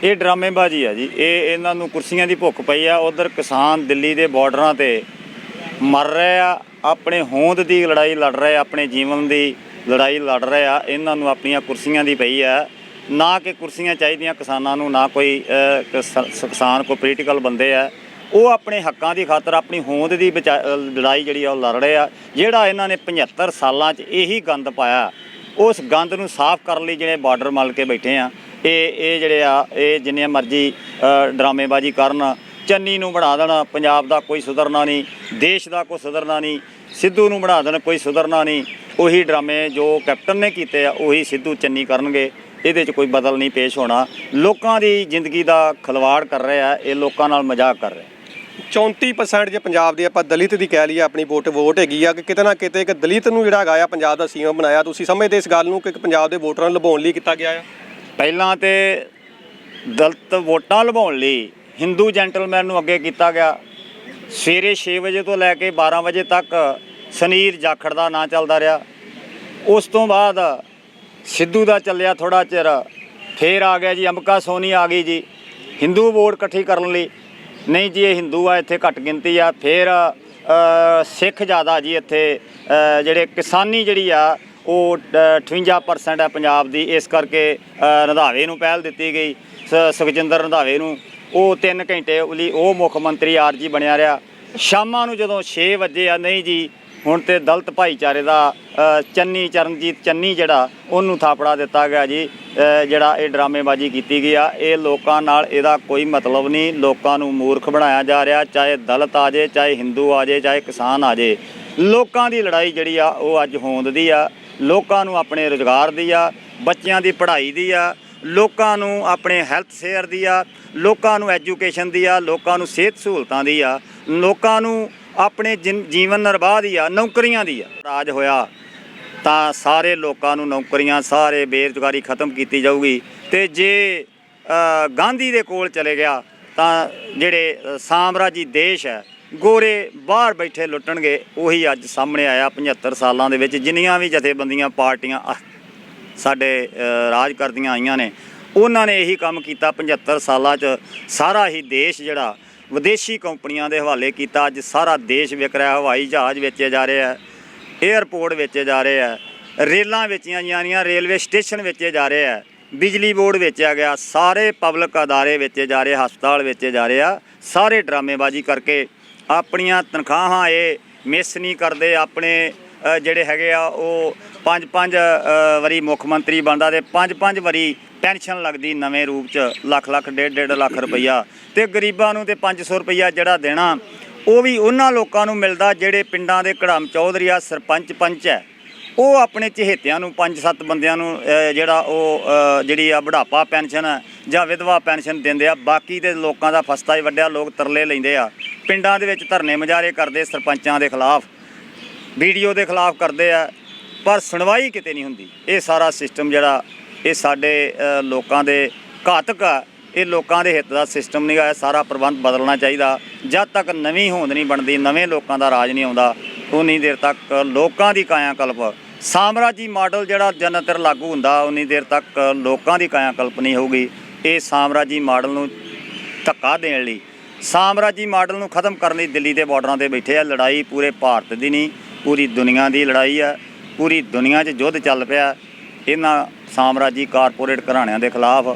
ਇਹ ਡਰਾਮੇਬਾਜ਼ੀ ਆ ਜੀ। ਇਹਨਾਂ ਨੂੰ ਕੁਰਸੀਆਂ ਦੀ ਭੁੱਖ ਪਈ ਆ। ਉਧਰ ਕਿਸਾਨ ਦਿੱਲੀ ਦੇ ਬਾਰਡਰਾਂ ਤੇ ਮਰ ਰਹੇ ਆ, ਆਪਣੇ ਹੋਂਦ ਦੀ ਲੜਾਈ ਲੜ ਰਹੇ, ਆਪਣੇ ਜੀਵਨ ਦੀ ਲੜਾਈ ਲੜ ਰਹੇ ਆ। ਇਹਨਾਂ ਨੂੰ ਆਪਣੀਆਂ ਕੁਰਸੀਆਂ ਦੀ ਪਈ ਆ। ਨਾ ਕਿ ਕੁਰਸੀਆਂ ਚਾਹੀਦੀਆਂ ਕਿਸਾਨਾਂ ਨੂੰ, ਨਾ ਕੋਈ ਕਿਸਾਨ ਕੋਈ ਪੋਲੀਟੀਕਲ ਬੰਦੇ ਆ। ਉਹ ਆਪਣੇ ਹੱਕਾਂ ਦੀ ਖਾਤਰ ਆਪਣੀ ਹੋਂਦ ਦੀ ਲੜਾਈ ਜਿਹੜੀ ਆ ਉਹ ਲੜ ਰਹੇ ਆ। ਜਿਹੜਾ ਇਹਨਾਂ ਨੇ 75 ਸਾਲਾਂ 'ਚ ਇਹੀ ਗੰਦ ਪਾਇਆ, ਉਸ ਗੰਦ ਨੂੰ ਸਾਫ਼ ਕਰਨ ਲਈ ਜਿਹੜੇ ਬਾਰਡਰ ਮਲ ਕੇ ਬੈਠੇ ਆ, ਇਹ ਜਿਹੜੇ ਆ ਇਹ ਜਿੰਨੇ ਮਰਜ਼ੀ ਡਰਾਮੇਬਾਜ਼ੀ ਕਰਨ, ਚੰਨੀ ਨੂੰ ਬਣਾ ਦੇਣ ਪੰਜਾਬ ਦਾ ਕੋਈ ਸੁਧਰਨਾ ਨਹੀਂ, ਦੇਸ਼ ਦਾ ਕੋਈ ਸੁਧਰਨਾ ਨਹੀਂ, ਸਿੱਧੂ ਨੂੰ ਬਣਾ ਦੇਣ ਕੋਈ ਸੁਧਰਨਾ ਨਹੀਂ। ਉਹੀ ਡਰਾਮੇ ਜੋ ਕੈਪਟਨ ਨੇ ਕੀਤੇ ਆ ਉਹੀ ਸਿੱਧੂ ਚੰਨੀ ਕਰਨਗੇ। ਇਹਦੇ 'ਚ ਕੋਈ ਬਦਲ ਨਹੀਂ ਪੇਸ਼ ਹੋਣਾ। ਲੋਕਾਂ ਦੀ ਜ਼ਿੰਦਗੀ ਦਾ ਖਿਲਵਾੜ ਕਰ ਰਹੇ ਆ, ਇਹ ਲੋਕਾਂ ਨਾਲ ਮਜ਼ਾਕ ਕਰ ਰਹੇ। 34% ਜੇ ਪੰਜਾਬ ਦੀ ਆਪਾਂ ਦਲਿਤ ਦੀ ਕਹਿ ਲਈਏ ਆਪਣੀ ਵੋਟ ਹੈਗੀ ਆ ਕਿ ਕਿਤੇ ਨਾ ਕਿਤੇ ਇੱਕ ਦਲਿਤ ਨੂੰ ਜਿਹੜਾ ਹੈਗਾ ਆ ਪੰਜਾਬ ਦਾ ਸੀਐਮ ਬਣਾਇਆ। ਤੁਸੀਂ ਸਮਝਦੇ ਇਸ ਗੱਲ ਨੂੰ ਕਿ ਪੰਜਾਬ ਦੇ ਵੋਟਰਾਂ ਨੂੰ ਲੁਭਾਉਣ ਲਈ ਕੀਤਾ ਗਿਆ ਆ? ਪਹਿਲਾਂ ਤੇ ਦਲਿਤ ਵੋਟਾਂ ਲੁਭਾਉਣ ਲਈ ਹਿੰਦੂ ਜੈਂਟਲਮੈਨ ਨੂੰ ਅੱਗੇ ਕੀਤਾ ਗਿਆ। ਸਵੇਰੇ 6 ਵਜੇ ਤੋਂ ਲੈ ਕੇ 12 ਵਜੇ ਤੱਕ ਸੁਨੀਲ ਜਾਖੜ ਦਾ ਨਾਂ ਚੱਲਦਾ ਰਿਹਾ। ਉਸ ਤੋਂ ਬਾਅਦ ਸਿੱਧੂ ਦਾ ਚੱਲਿਆ ਥੋੜ੍ਹਾ ਚਿਰ, ਫੇਰ ਆ ਗਿਆ ਜੀ ਅੰਬਿਕਾ ਸੋਨੀ ਆ ਗਈ ਜੀ ਹਿੰਦੂ ਵੋਟ ਇਕੱਠੀ ਕਰਨ ਲਈ। ਨਹੀਂ ਜੀ ਇਹ ਹਿੰਦੂ ਆ, ਇੱਥੇ ਘੱਟ ਗਿਣਤੀ ਆ। ਫਿਰ ਸਿੱਖ ਜ਼ਿਆਦਾ ਜੀ ਇੱਥੇ, ਜਿਹੜੇ ਕਿਸਾਨੀ ਜਿਹੜੀ ਆ ਉਹ 58% ਹੈ ਪੰਜਾਬ ਦੀ। ਇਸ ਕਰਕੇ ਰੰਧਾਵੇ ਨੂੰ ਪਹਿਲ ਦਿੱਤੀ ਗਈ, ਸੁਖਜਿੰਦਰ ਰੰਧਾਵੇ ਨੂੰ। ਉਹ 3 ਘੰਟੇ ਲਈ ਉਹ ਮੁੱਖ ਮੰਤਰੀ ਆਰਜੀ ਬਣਿਆ ਰਿਹਾ। ਸ਼ਾਮਾਂ ਨੂੰ ਜਦੋਂ 6 ਵਜੇ ਆ, ਨਹੀਂ ਜੀ ਹੁਣ ਤੇ ਦਲਿਤ ਭਾਈਚਾਰੇ ਦਾ ਚਰਨਜੀਤ ਚੰਨੀ ਜਿਹੜਾ ਉਹਨੂੰ ਥਾਪੜਾ ਦਿੱਤਾ ਗਿਆ ਜੀ। ਜਿਹੜਾ ਇਹ ਡਰਾਮੇਬਾਜ਼ੀ ਕੀਤੀ ਗਈ ਆ, ਇਹ ਲੋਕਾਂ ਨਾਲ ਇਹਦਾ ਕੋਈ ਮਤਲਬ ਨਹੀਂ। ਲੋਕਾਂ ਨੂੰ ਮੂਰਖ ਬਣਾਇਆ ਜਾ ਰਿਹਾ, ਚਾਹੇ ਦਲਿਤ ਆ ਜੇ, ਚਾਹੇ ਹਿੰਦੂ ਆ ਜੇ, ਚਾਹੇ ਕਿਸਾਨ ਆ ਜੇ। ਲੋਕਾਂ ਦੀ ਲੜਾਈ ਜਿਹੜੀ ਆ ਉਹ ਅੱਜ ਹੋਂਦ ਦੀ ਆ। ਲੋਕਾਂ ਨੂੰ ਆਪਣੇ ਰੁਜ਼ਗਾਰ ਦੀ ਆ, ਬੱਚਿਆਂ ਦੀ ਪੜ੍ਹਾਈ ਦੀ ਆ, ਲੋਕਾਂ ਨੂੰ ਆਪਣੇ ਹੈਲਥ ਸ਼ੇਅਰ ਦੀ ਆ, ਲੋਕਾਂ ਨੂੰ ਐਜੂਕੇਸ਼ਨ ਦੀ ਆ, ਲੋਕਾਂ ਨੂੰ ਸਿਹਤ ਸਹੂਲਤਾਂ ਦੀ ਆ, ਲੋਕਾਂ ਨੂੰ ਆਪਣੇ ਜੀਵਨ ਨਿਰਵਾਹ ਦੀ ਆ, ਨੌਕਰੀਆਂ ਦੀ ਆ। ਰਾਜ ਹੋਇਆ ਤਾਂ ਸਾਰੇ ਲੋਕਾਂ ਨੂੰ ਨੌਕਰੀਆਂ, ਸਾਰੇ ਬੇਰੁਜ਼ਗਾਰੀ ਖਤਮ ਕੀਤੀ ਜਾਊਗੀ। ਅਤੇ ਜੇ ਗਾਂਧੀ ਦੇ ਕੋਲ ਚਲੇ ਗਿਆ ਤਾਂ ਜਿਹੜੇ ਸਾਮਰਾਜੀ ਦੇਸ਼ ਹੈ, ਗੋਰੇ ਬਾਹਰ ਬੈਠੇ ਲੁੱਟਣਗੇ। ਉਹੀ ਅੱਜ ਸਾਹਮਣੇ ਆਇਆ 75 ਸਾਲਾਂ ਦੇ ਵਿੱਚ। ਜਿੰਨੀਆਂ ਵੀ ਜਥੇਬੰਦੀਆਂ ਪਾਰਟੀਆਂ ਸਾਡੇ ਰਾਜ ਕਰਦੀਆਂ ਆਈਆਂ ਨੇ, ਉਹਨਾਂ ਨੇ ਇਹੀ ਕੰਮ ਕੀਤਾ 75 ਸਾਲਾਂ 'ਚ। ਸਾਰਾ ਹੀ ਦੇਸ਼ ਜਿਹੜਾ ਵਿਦੇਸ਼ੀ ਕੰਪਨੀਆਂ ਦੇ ਹਵਾਲੇ ਕੀਤਾ। ਅੱਜ ਸਾਰਾ ਦੇਸ਼ ਵਿਕ ਰਿਹਾ। ਹਵਾਈ ਜਹਾਜ਼ ਵੇਚੇ ਜਾ ਰਹੇ ਆ, ਏਅਰਪੋਰਟ ਵੇਚੇ ਜਾ ਰਹੇ ਆ, ਰੇਲਾਂ ਵੇਚੀਆਂ ਜਾ ਰਹੀਆਂ, ਰੇਲਵੇ ਸਟੇਸ਼ਨ ਵੇਚੇ ਜਾ ਰਹੇ ਆ, ਬਿਜਲੀ ਬੋਰਡ ਵੇਚਿਆ ਗਿਆ, ਸਾਰੇ ਪਬਲਿਕ ਅਦਾਰੇ ਵੇਚੇ ਜਾ ਰਹੇ, ਹਸਪਤਾਲ ਵੇਚੇ ਜਾ ਰਹੇ ਆ। ਸਾਰੇ ਡਰਾਮੇਬਾਜ਼ੀ ਕਰਕੇ ਆਪਣੀਆਂ ਤਨਖਾਹਾਂ ਇਹ ਮਿਸ ਨਹੀਂ ਕਰਦੇ। ਆਪਣੇ ਜਿਹੜੇ ਹੈਗੇ ਆ ਉਹ 5-5 ਵਾਰੀ ਮੁੱਖ ਮੰਤਰੀ ਬਣਦਾ ਅਤੇ 5-5 ਵਾਰੀ ਪੈਨਸ਼ਨ ਲੱਗਦੀ ਨਵੇਂ ਰੂਪ 'ਚ, ਲੱਖ 1.5 ਲੱਖ ਰੁਪਈਆ। ਅਤੇ ਗਰੀਬਾਂ ਨੂੰ ਤਾਂ 500 ਰੁਪਈਆ ਜਿਹੜਾ ਦੇਣਾ ਉਹ ਵੀ ਉਹਨਾਂ ਲੋਕਾਂ ਨੂੰ ਮਿਲਦਾ ਜਿਹੜੇ ਪਿੰਡਾਂ ਦੇ ਘੜਮ ਚੌਧਰੀ ਆ, ਸਰਪੰਚ ਪੰਚ ਹੈ। ਉਹ ਆਪਣੇ ਚਹੇਤਿਆਂ ਨੂੰ 5-7 ਬੰਦਿਆਂ ਨੂੰ ਜਿਹੜਾ ਉਹ ਜਿਹੜੀ ਆ ਬੁਢਾਪਾ ਪੈਨਸ਼ਨ ਜਾਂ ਵਿਧਵਾ ਪੈਨਸ਼ਨ ਦਿੰਦੇ ਆ। ਬਾਕੀ ਦੇ ਲੋਕਾਂ ਦਾ ਫਸਤਾ ਹੀ ਵੱਡਿਆ। ਲੋਕ ਤਰਲੇ ਲੈਂਦੇ ਆ, ਪਿੰਡਾਂ ਦੇ ਵਿੱਚ ਧਰਨੇ ਮੁਜ਼ਾਹਰੇ ਕਰਦੇ, ਸਰਪੰਚਾਂ ਦੇ ਖਿਲਾਫ, ਵੀਡੀਓ ਦੇ ਖਿਲਾਫ ਕਰਦੇ ਆ, ਪਰ ਸੁਣਵਾਈ ਕਿਤੇ ਨਹੀਂ ਹੁੰਦੀ। ਇਹ ਸਾਰਾ ਸਿਸਟਮ ਜਿਹੜਾ ਇਹ ਸਾਡੇ ਲੋਕਾਂ ਦੇ ਘਾਤਕ ਆ। ਇਹ ਲੋਕਾਂ ਦੇ ਹਿੱਤ ਦਾ ਸਿਸਟਮ ਨਹੀਂ ਗਾ। ਸਾਰਾ ਪ੍ਰਬੰਧ ਬਦਲਣਾ ਚਾਹੀਦਾ। ਜਦ ਤੱਕ ਨਵੀਂ ਹੋਂਦ ਨਹੀਂ ਬਣਦੀ, ਨਵੇਂ ਲੋਕਾਂ ਦਾ ਰਾਜ ਨਹੀਂ ਆਉਂਦਾ, ਉਨੀ ਦੇਰ ਤੱਕ ਲੋਕਾਂ ਦੀ ਕਾਇਆ ਕਲਪ, ਸਾਮਰਾਜੀ ਮਾਡਲ ਜਿਹੜਾ ਜਿੰਨਾ ਚਿਰ ਲਾਗੂ ਹੁੰਦਾ, ਉਨੀ ਦੇਰ ਤੱਕ ਲੋਕਾਂ ਦੀ ਕਾਇਆ ਕਲਪ ਨਹੀਂ ਹੋਊਗੀ। ਇਹ ਸਾਮਰਾਜੀ ਮਾਡਲ ਨੂੰ ਧੱਕਾ ਦੇਣ ਲਈ, ਸਾਮਰਾਜੀ ਮਾਡਲ ਨੂੰ ਖਤਮ ਕਰਨ ਲਈ ਦਿੱਲੀ ਦੇ ਬਾਰਡਰਾਂ 'ਤੇ ਬੈਠੇ ਆ। ਲੜਾਈ ਪੂਰੇ ਭਾਰਤ ਦੀ ਨਹੀਂ, ਪੂਰੀ ਦੁਨੀਆ ਦੀ ਲੜਾਈ ਆ। ਪੂਰੀ ਦੁਨੀਆ 'ਚ ਯੁੱਧ ਚੱਲ ਪਿਆ ਇਹਨਾਂ ਸਾਮਰਾਜੀ ਕਾਰਪੋਰੇਟ ਘਰਾਣਿਆਂ ਦੇ ਖਿਲਾਫ।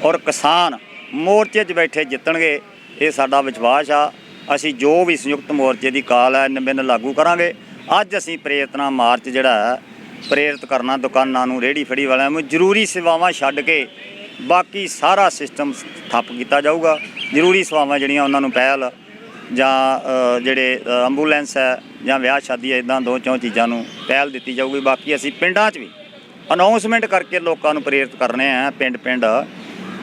ਔਰ ਕਿਸਾਨ ਮੋਰਚੇ 'ਚ ਬੈਠੇ ਜਿੱਤਣਗੇ, ਇਹ ਸਾਡਾ ਵਿਸ਼ਵਾਸ ਆ। ਅਸੀਂ ਜੋ ਵੀ ਸੰਯੁਕਤ ਮੋਰਚੇ ਦੀ ਕਾਲ ਹੈ ਨਿਮਿੰਨ ਲਾਗੂ ਕਰਾਂਗੇ। ਅੱਜ ਅਸੀਂ ਪ੍ਰੇਰਨਾ ਮਾਰਚ ਜਿਹੜਾ ਹੈ ਪ੍ਰੇਰਿਤ ਕਰਨਾ ਦੁਕਾਨਾਂ ਨੂੰ, ਰੇਹੜੀ ਫੜੀ ਵਾਲਿਆਂ ਨੂੰ ਜ਼ਰੂਰੀ ਸੇਵਾਵਾਂ ਛੱਡ ਕੇ ਬਾਕੀ ਸਾਰਾ ਸਿਸਟਮ ਠੱਪ ਕੀਤਾ ਜਾਊਗਾ। ਜ਼ਰੂਰੀ ਸੇਵਾਵਾਂ ਜਿਹੜੀਆਂ ਉਹਨਾਂ ਨੂੰ ਪਹਿਲ, ਜਾਂ ਜਿਹੜੇ ਐਂਬੂਲੈਂਸ ਹੈ ਜਾਂ ਵਿਆਹ ਸ਼ਾਦੀ ਹੈ, ਇੱਦਾਂ 2-4 ਚੀਜ਼ਾਂ ਨੂੰ ਪਹਿਲ ਦਿੱਤੀ ਜਾਊਗੀ। ਬਾਕੀ ਅਸੀਂ ਪਿੰਡਾਂ 'ਚ ਵੀ ਅਨਾਊਂਸਮੈਂਟ ਕਰਕੇ ਲੋਕਾਂ ਨੂੰ ਪ੍ਰੇਰਿਤ ਕਰਨੇ ਆ, ਪਿੰਡ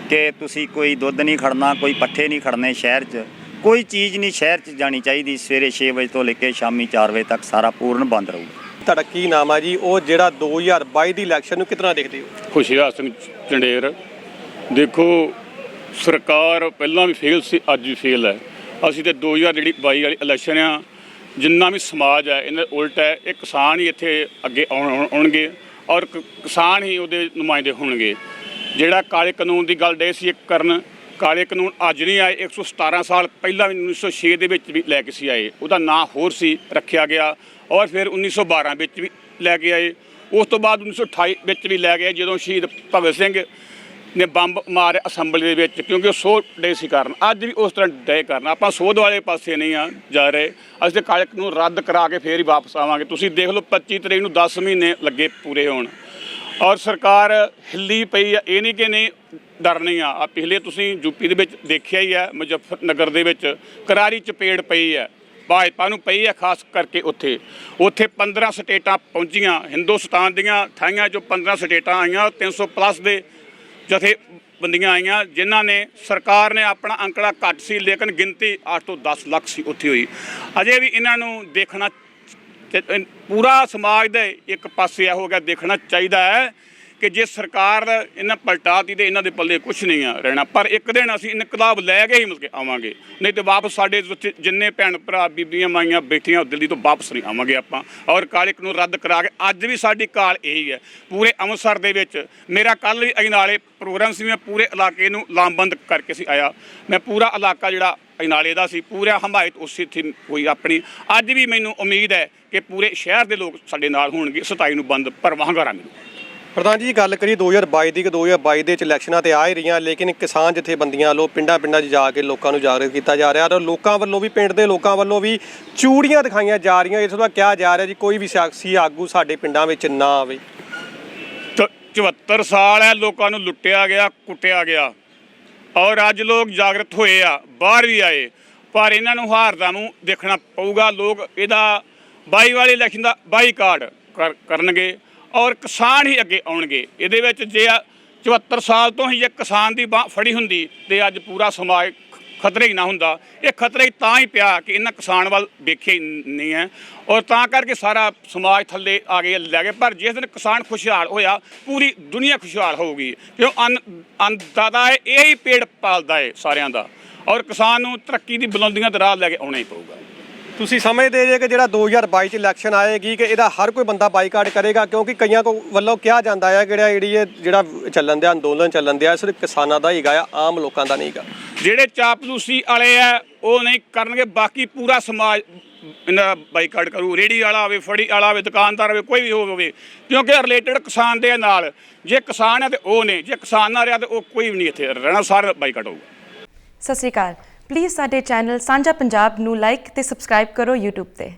ਕਿ ਤੁਸੀਂ ਕੋਈ ਦੁੱਧ ਨਹੀਂ ਖੜਨਾ, ਕੋਈ ਪੱਠੇ ਨਹੀਂ ਖੜਨੇ ਸ਼ਹਿਰ 'ਚ, ਕੋਈ ਚੀਜ਼ ਨਹੀਂ ਸ਼ਹਿਰ 'ਚ ਜਾਣੀ ਚਾਹੀਦੀ। ਸਵੇਰੇ 6 ਵਜੇ ਤੋਂ ਲੈ ਕੇ ਸ਼ਾਮੀ 4 ਵਜੇ ਤੱਕ ਸਾਰਾ ਪੂਰਨ ਬੰਦ ਰਹੂਗਾ। ਤੁਹਾਡਾ ਕੀ ਨਾਮ ਆ ਜੀ? ਉਹ ਜਿਹੜਾ 2022 ਦੀ ਇਲੈਕਸ਼ਨ ਨੂੰ ਕਿਤਨਾ ਦੇਖਦੇ ਹੋ? ਖੁਸ਼ੀਹਾਰ ਸਿੰਘ ਚੰਡੇਰ। ਦੇਖੋ, ਸਰਕਾਰ ਪਹਿਲਾਂ ਵੀ ਫੇਲ ਸੀ, ਅੱਜ ਵੀ ਫੇਲ ਹੈ। ਅਸੀਂ ਤਾਂ 2022 ਵਾਲੀ ਇਲੈਕਸ਼ਨ ਆ, ਜਿੰਨਾ ਵੀ ਸਮਾਜ ਹੈ ਇਹਨਾਂ ਉਲਟ ਹੈ। ਇਹ ਕਿਸਾਨ ਹੀ ਇੱਥੇ ਅੱਗੇ ਆਉਣਗੇ ਔਰ ਕਿਸਾਨ ਹੀ ਉਹਦੇ ਨੁਮਾਇੰਦੇ ਹੋਣਗੇ। ਜਿਹੜਾ ਕਾਲੇ ਕਾਨੂੰਨ ਦੀ ਗੱਲ ਡੇ ਸੀ ਇੱਕ ਕਰਨ, ਕਾਲੇ ਕਾਨੂੰਨ ਅੱਜ ਨਹੀਂ ਆਏ। 117 ਸਾਲ ਪਹਿਲਾਂ 1906 ਦੇ ਵਿੱਚ ਵੀ ਲੈ ਕੇ ਸੀ ਆਏ, ਉਹਦਾ ਨਾਂ ਹੋਰ ਸੀ, ਰੱਖਿਆ ਗਿਆ। ਔਰ ਫਿਰ 1912 ਵਿੱਚ ਵੀ ਲੈ ਕੇ ਆਏ। ਉਸ ਤੋਂ ਬਾਅਦ 1928 ਵਿੱਚ ਵੀ ਲੈ ਗਏ, ਜਦੋਂ ਸ਼ਹੀਦ ਭਗਤ ਸਿੰਘ ਨੇ ਬੰਬ ਮਾਰੇ ਅਸੈਂਬਲੀ ਦੇ ਵਿੱਚ, ਕਿਉਂਕਿ ਉਹ ਸੋਧ ਡੇ ਸੀ ਕਰਨ। ਅੱਜ ਵੀ ਉਸ ਤਰ੍ਹਾਂ ਡੇ ਕਰਨ। ਆਪਾਂ ਸੋਧ ਵਾਲੇ ਪਾਸੇ ਨਹੀਂ ਆ ਜਾ ਰਹੇ। ਅਸੀਂ ਤਾਂ ਕਾਲੇ ਕਾਨੂੰਨ ਰੱਦ ਕਰਾ ਕੇ ਫੇਰ ਹੀ ਵਾਪਸ ਆਵਾਂਗੇ। ਤੁਸੀਂ ਦੇਖ ਲਓ 25 ਤਰੀਕ ਨੂੰ 10 ਮਹੀਨੇ ਲੱਗੇ ਪੂਰੇ ਹੋਣ ਔਰ ਸਰਕਾਰ ਹਿੱਲੀ ਪਈ ਆ। ਇਹ ਨਹੀਂ ਕਿ ਨਹੀਂ ਡਰਨੀ ਆ। ਪਿਛਲੇ ਤੁਸੀਂ ਯੂਪੀ ਦੇ ਵਿੱਚ ਦੇਖਿਆ ਹੀ ਹੈ, ਮੁਜ਼ੱਫਰਨਗਰ ਦੇ ਵਿੱਚ ਕਰਾਰੀ ਚਪੇੜ ਪਈ ਹੈ, ਭਾਜਪਾ ਨੂੰ ਪਈ ਹੈ। ਖਾਸ ਕਰਕੇ ਉੱਥੇ 15 ਸਟੇਟਾਂ ਪਹੁੰਚੀਆਂ। ਹਿੰਦੁਸਤਾਨ ਦੀਆਂ 28 ਚੋਂ 15 ਸਟੇਟਾਂ ਆਈਆਂ। 300+ ਦੇ ਜਥੇਬੰਦੀਆਂ ਆਈਆਂ ਜਿਨ੍ਹਾਂ ਨੇ ਸਰਕਾਰ ਨੇ ਆਪਣਾ ਅੰਕੜਾ ਘੱਟ ਸੀ ਲੇਕਿਨ ਗਿਣਤੀ 8 ਤੋਂ 10 ਲੱਖ ਸੀ ਉੱਥੇ ਹੋਈ। ਅਜੇ ਵੀ ਇਹਨਾਂ ਨੂੰ ਦੇਖਣਾ ਪੂਰਾ ਸਮਾਜ ਦੇ ਇੱਕ ਪਾਸੇ ਹੋ ਗਿਆ ਦੇਖਣਾ ਚਾਹੀਦਾ ਹੈ ਕਿ ਜੇ ਸਰਕਾਰ ਇਹਨਾਂ ਪਲਟਾਤੀ ਤੇ ਇਹਨਾਂ ਦੇ ਪੱਲੇ ਕੁਛ ਨਹੀਂ ਆ ਰਹਿਣਾ, ਪਰ ਇੱਕ ਦਿਨ ਅਸੀਂ ਇਨਕਲਾਬ ਲੈ ਕੇ ਹੀ ਮਿਲ ਕੇ ਆਵਾਂਗੇ, ਨਹੀਂ ਤੇ ਵਾਪਸ ਸਾਡੇ ਵਿੱਚ ਜਿੰਨੇ ਭੈਣ ਭਰਾ ਬੀਬੀਆਂ ਮਾਈਆਂ ਬੈਠੀਆਂ ਦਿੱਲੀ ਤੋਂ ਵਾਪਸ ਨਹੀਂ ਆਵਾਂਗੇ ਆਪਾਂ। ਔਰ ਕਾਲੇ ਕਾਨੂੰਨ ਰੱਦ ਕਰਾ ਕੇ ਅੱਜ ਵੀ ਸਾਡੀ ਕਾਲ ਇਹੀ ਹੈ ਪੂਰੇ ਅੰਮ੍ਰਿਤਸਰ ਦੇ ਵਿੱਚ। ਮੇਰਾ ਕੱਲ੍ਹ ਵੀ ਅਜਨਾਲੇ ਪ੍ਰੋਗਰਾਮ ਸੀ, ਮੈਂ ਪੂਰੇ ਇਲਾਕੇ ਨੂੰ ਲਾਮਬੰਦ ਕਰਕੇ ਸੀ ਆਇਆ। ਮੈਂ ਪੂਰਾ ਇਲਾਕਾ ਜਿਹੜਾ ਅਜਨਾਲੇ ਦਾ ਸੀ ਪੂਰਾ ਹਮਾਇਤ ਉਸੇ ਥੀ ਹੋਈ ਆਪਣੀ। ਅੱਜ ਵੀ ਮੈਨੂੰ ਉਮੀਦ ਹੈ ਕਿ ਪੂਰੇ ਸ਼ਹਿਰ ਦੇ ਲੋਕ ਸਾਡੇ ਨਾਲ ਹੋਣਗੇ। 27 ਨੂੰ ਬੰਦ ਪਰਵਾਹਗਾਰਾ ਮਿਲੂ। ਪ੍ਰਧਾਨ ਜੀ ਗੱਲ ਕਰੀਏ 2022 ਦੀ ਕਿ 2022 ਦੇ ਵਿੱਚ ਇਲੈਕਸ਼ਨਾਂ ਤੇ ਆ ਹੀ ਰਹੀਆਂ, ਲੇਕਿਨ ਕਿਸਾਨ ਜਥੇਬੰਦੀਆਂ ਵੱਲੋਂ ਪਿੰਡਾਂ 'ਚ ਜਾ ਕੇ ਲੋਕਾਂ ਨੂੰ ਜਾਗਰੂਕ ਕੀਤਾ ਜਾ ਰਿਹਾ, ਔਰ ਲੋਕਾਂ ਵੱਲੋਂ ਵੀ ਪਿੰਡ ਦੇ ਲੋਕਾਂ ਵੱਲੋਂ ਵੀ ਚੂੜੀਆਂ ਦਿਖਾਈਆਂ ਜਾ ਰਹੀਆਂ। ਇਸ ਦਾ ਕਿਹਾ ਜਾ ਰਿਹਾ ਜੀ ਕੋਈ ਵੀ ਸਿਆਸੀ ਆਗੂ ਸਾਡੇ ਪਿੰਡਾਂ ਵਿੱਚ ਨਾ ਆਵੇ। 74 ਸਾਲ ਹੈ ਲੋਕਾਂ ਨੂੰ ਲੁੱਟਿਆ ਗਿਆ, ਕੁੱਟਿਆ ਗਿਆ, ਔਰ ਅੱਜ ਲੋਕ ਜਾਗਰਤ ਹੋਏ ਆ, ਬਾਹਰ ਵੀ ਆਏ, ਪਰ ਇਹਨਾਂ ਨੂੰ ਹਾਰ ਦਾ ਮੂੰਹ ਦੇਖਣਾ ਪਊਗਾ। ਲੋਕ ਇਹਦਾ 22 ਵਾਲੇ ਇਲੈਕਸ਼ਨ ਦਾ ਬਾਈਕਾਟ ਕਰਨਗੇ ਔਰ ਕਿਸਾਨ ਹੀ ਅੱਗੇ ਆਉਣਗੇ ਇਹਦੇ ਵਿੱਚ। ਜੇ 74 ਸਾਲ ਤੋਂ ਹੀ ਜੇ ਕਿਸਾਨ ਦੀ ਬਾਂਹ ਫੜੀ ਹੁੰਦੀ ਤੇ ਅੱਜ ਪੂਰਾ ਸਮਾਜ ਖਤਰੇ ਹੀ ਨਾ ਹੁੰਦਾ। ਇਹ ਖਤਰੇ ਤਾਂ ਹੀ ਪਿਆ ਕਿ ਇਹਨਾਂ ਕਿਸਾਨ ਵੱਲ ਵੇਖਿਆ ਹੀ ਨਹੀਂ ਹੈ, ਔਰ ਤਾਂ ਕਰਕੇ ਸਾਰਾ ਸਮਾਜ ਥੱਲੇ ਆ ਕੇ ਲੈ ਗਏ। ਪਰ ਜਿਸ ਦਿਨ ਕਿਸਾਨ ਖੁਸ਼ਹਾਲ ਹੋਇਆ ਪੂਰੀ ਦੁਨੀਆ ਖੁਸ਼ਹਾਲ ਹੋਊਗੀ, ਕਿਉਂ ਅੰਨਦਾਤਾ ਹੈ, ਇਹ ਹੀ ਪੇੜ ਪਾਲਦਾ ਹੈ ਸਾਰਿਆਂ ਦਾ, ਔਰ ਕਿਸਾਨ ਨੂੰ ਤਰੱਕੀ ਦੀ ਬੁਲੰਦੀਆਂ ਤੇ ਰਾਹ ਲੈ ਕੇ ਆਉਣਾ ਹੀ ਪਊਗਾ। ਤੁਸੀਂ ਸਮਝਦੇ ਜੇ ਕਿ ਜਿਹੜਾ 2022 ਚ ਇਲੈਕਸ਼ਨ ਆਏਗੀ ਕਿ ਇਹਦਾ ਹਰ ਕੋਈ ਬੰਦਾ ਬਾਈਕਾਟ ਕਰੇਗਾ? ਕਿਉਂਕਿ ਕਈਆਂ ਵੱਲੋਂ ਕਿਹਾ ਜਾਂਦਾ ਹੈ ਕਿ ਜਿਹੜਾ ਚੱਲਣ ਦਿਆ ਅੰਦੋਲਨ ਚੱਲਣ ਦਿਆ ਸਿਰਫ ਕਿਸਾਨਾਂ ਦਾ ਹੀਗਾ ਆ, ਆਮ ਲੋਕਾਂ ਦਾ ਨਹੀਂਗਾ। ਜਿਹੜੇ ਚਾਪਲੂਸੀ ਵਾਲੇ ਆ ਉਹ ਨਹੀਂ ਕਰਨਗੇ, ਬਾਕੀ ਪੂਰਾ ਸਮਾਜ ਇਹਨਾਂ ਦਾ ਬਾਈਕਾਟ ਕਰੂ। ਰੇਹੜੀ ਵਾਲਾ ਹੋਵੇ, ਫੜੀ ਵਾਲਾ ਹੋਵੇ, ਦੁਕਾਨਦਾਰ ਹੋਵੇ, ਕੋਈ ਵੀ ਹੋਵੇ, ਕਿਉਂਕਿ ਰਿਲੇਟਡ ਕਿਸਾਨ ਦੇ ਨਾਲ। ਜੇ ਕਿਸਾਨ ਹੈ ਤੇ ਉਹ ਨੇ, ਜੇ ਕਿਸਾਨ ਨਾ ਰਿਹਾ ਤੇ ਉਹ ਕੋਈ ਵੀ ਨਹੀਂ ਇੱਥੇ ਰਹਿਣਾ, ਸਾਰਾ ਬਾਈਕਾਟ ਹੋਊਗਾ। ਸਤਿ ਸ਼੍ਰੀ ਅਕਾਲ। ਪਲੀਜ਼ ਸਾਡੇ ਚੈਨਲ ਸਾਂਝਾ ਪੰਜਾਬ ਨੂੰ ਲਾਈਕ ਤੇ ਸਬਸਕ੍ਰਾਈਬ ਕਰੋ YouTube ਤੇ।